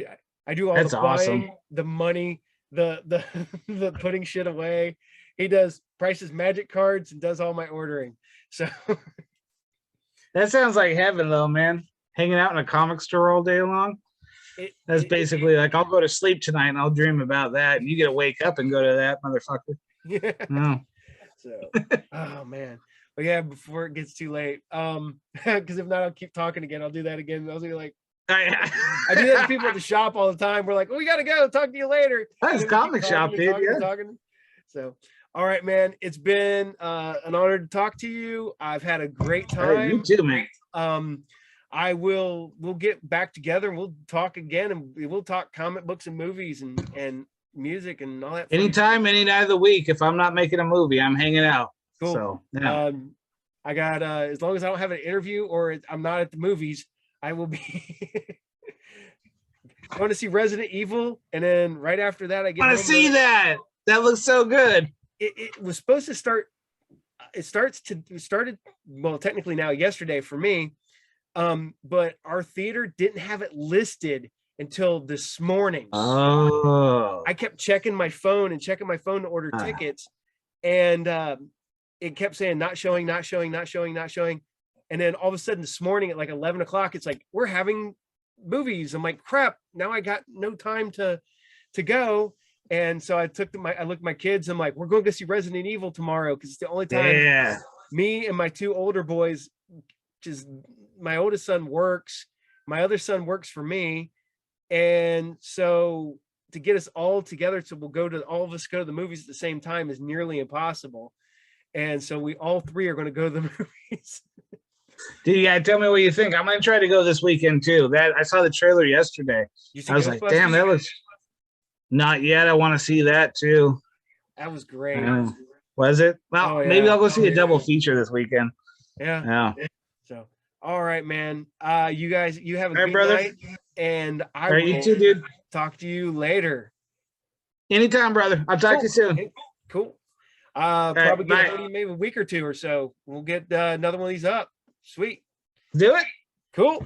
Speaker 1: do all the buying, the money, the the putting shit away. He does Price's Magic cards and does all my ordering. So
Speaker 2: that sounds like heaven, though, man. Hanging out in a comic store all day long. That's basically like, I'll go to sleep tonight and I'll dream about that, and you get to wake up and go to that, motherfucker.
Speaker 1: Yeah.
Speaker 2: No.
Speaker 1: So, oh man. But yeah, before it gets too late, because if not, I'll keep talking again. I'll do that again. I'll be like, I do that to people at the shop all the time. We're like, oh, we gotta go. Talk to you later.
Speaker 2: That's comic shop, dude. Yeah.
Speaker 1: So, all right, man. It's been an honor to talk to you. I've had a great time.
Speaker 2: Hey, you too, man.
Speaker 1: We'll get back together and we'll talk again, and we'll talk comic books and movies and music and all that.
Speaker 2: Anytime, any night of the week. If I'm not making a movie, I'm hanging out.
Speaker 1: Cool.
Speaker 2: So yeah.
Speaker 1: I got as long as I don't have an interview or I'm not at the movies, I will be going to see Resident Evil, and then right after that, I get
Speaker 2: I want
Speaker 1: home.
Speaker 2: to see that. That looks so good.
Speaker 1: It was supposed to start. It started well, technically now yesterday for me, but our theater didn't have it listed until this morning.
Speaker 2: Oh,
Speaker 1: I kept checking my phone to order tickets, and it kept saying not showing, not showing, not showing, not showing. And then all of a sudden this morning at like 11 o'clock, it's like, we're having movies. I'm like, crap, now I got no time to go. And so I looked at my kids. I'm like, we're going to go see Resident Evil tomorrow because it's the only time me and my two older boys, just my oldest son works, my other son works for me. And so to get us all together, so all of us go to the movies at the same time is nearly impossible. And so we all three are going to go to the movies.
Speaker 2: Dude, yeah, tell me what you think. I'm gonna try to go this weekend too. That I saw the trailer yesterday. I was like, damn, that looks not yet. I want to see that too.
Speaker 1: That was great.
Speaker 2: Was it? Well, maybe I'll go see a double feature this weekend.
Speaker 1: Yeah. So all right, man. You guys, you have a good night. And I will
Speaker 2: you too, dude.
Speaker 1: Talk to you later.
Speaker 2: Anytime, brother. I'll talk to you soon.
Speaker 1: Cool. Probably get maybe a week or two or so. We'll get another one of these up. Sweet.
Speaker 2: Do it.
Speaker 1: Cool.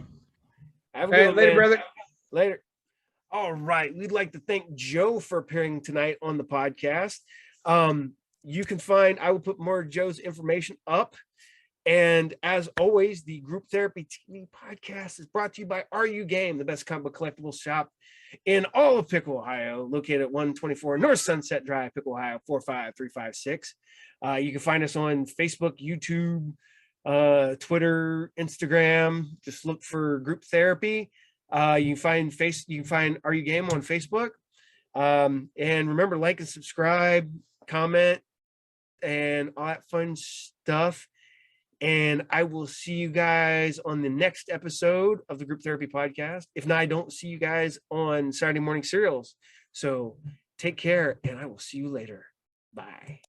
Speaker 1: Have a good one,
Speaker 2: later, brother.
Speaker 1: Later. All right. We'd like to thank Joe for appearing tonight on the podcast. You can find, I will put more of Joe's information up. And as always, the Group Therapy TV podcast is brought to you by RU Game, the best comic book collectibles shop in all of Pickle, Ohio, located at 124 North Sunset Drive, Pickle, Ohio, 45356. You can find us on Facebook, YouTube, Twitter, Instagram. Just look for Group Therapy. You can find RU Game on Facebook. And remember, like and subscribe, comment, and all that fun stuff. And I will see you guys on the next episode of the Group Therapy podcast. If not, I don't see you guys on Saturday Morning Serials. So take care, and I will see you later. Bye.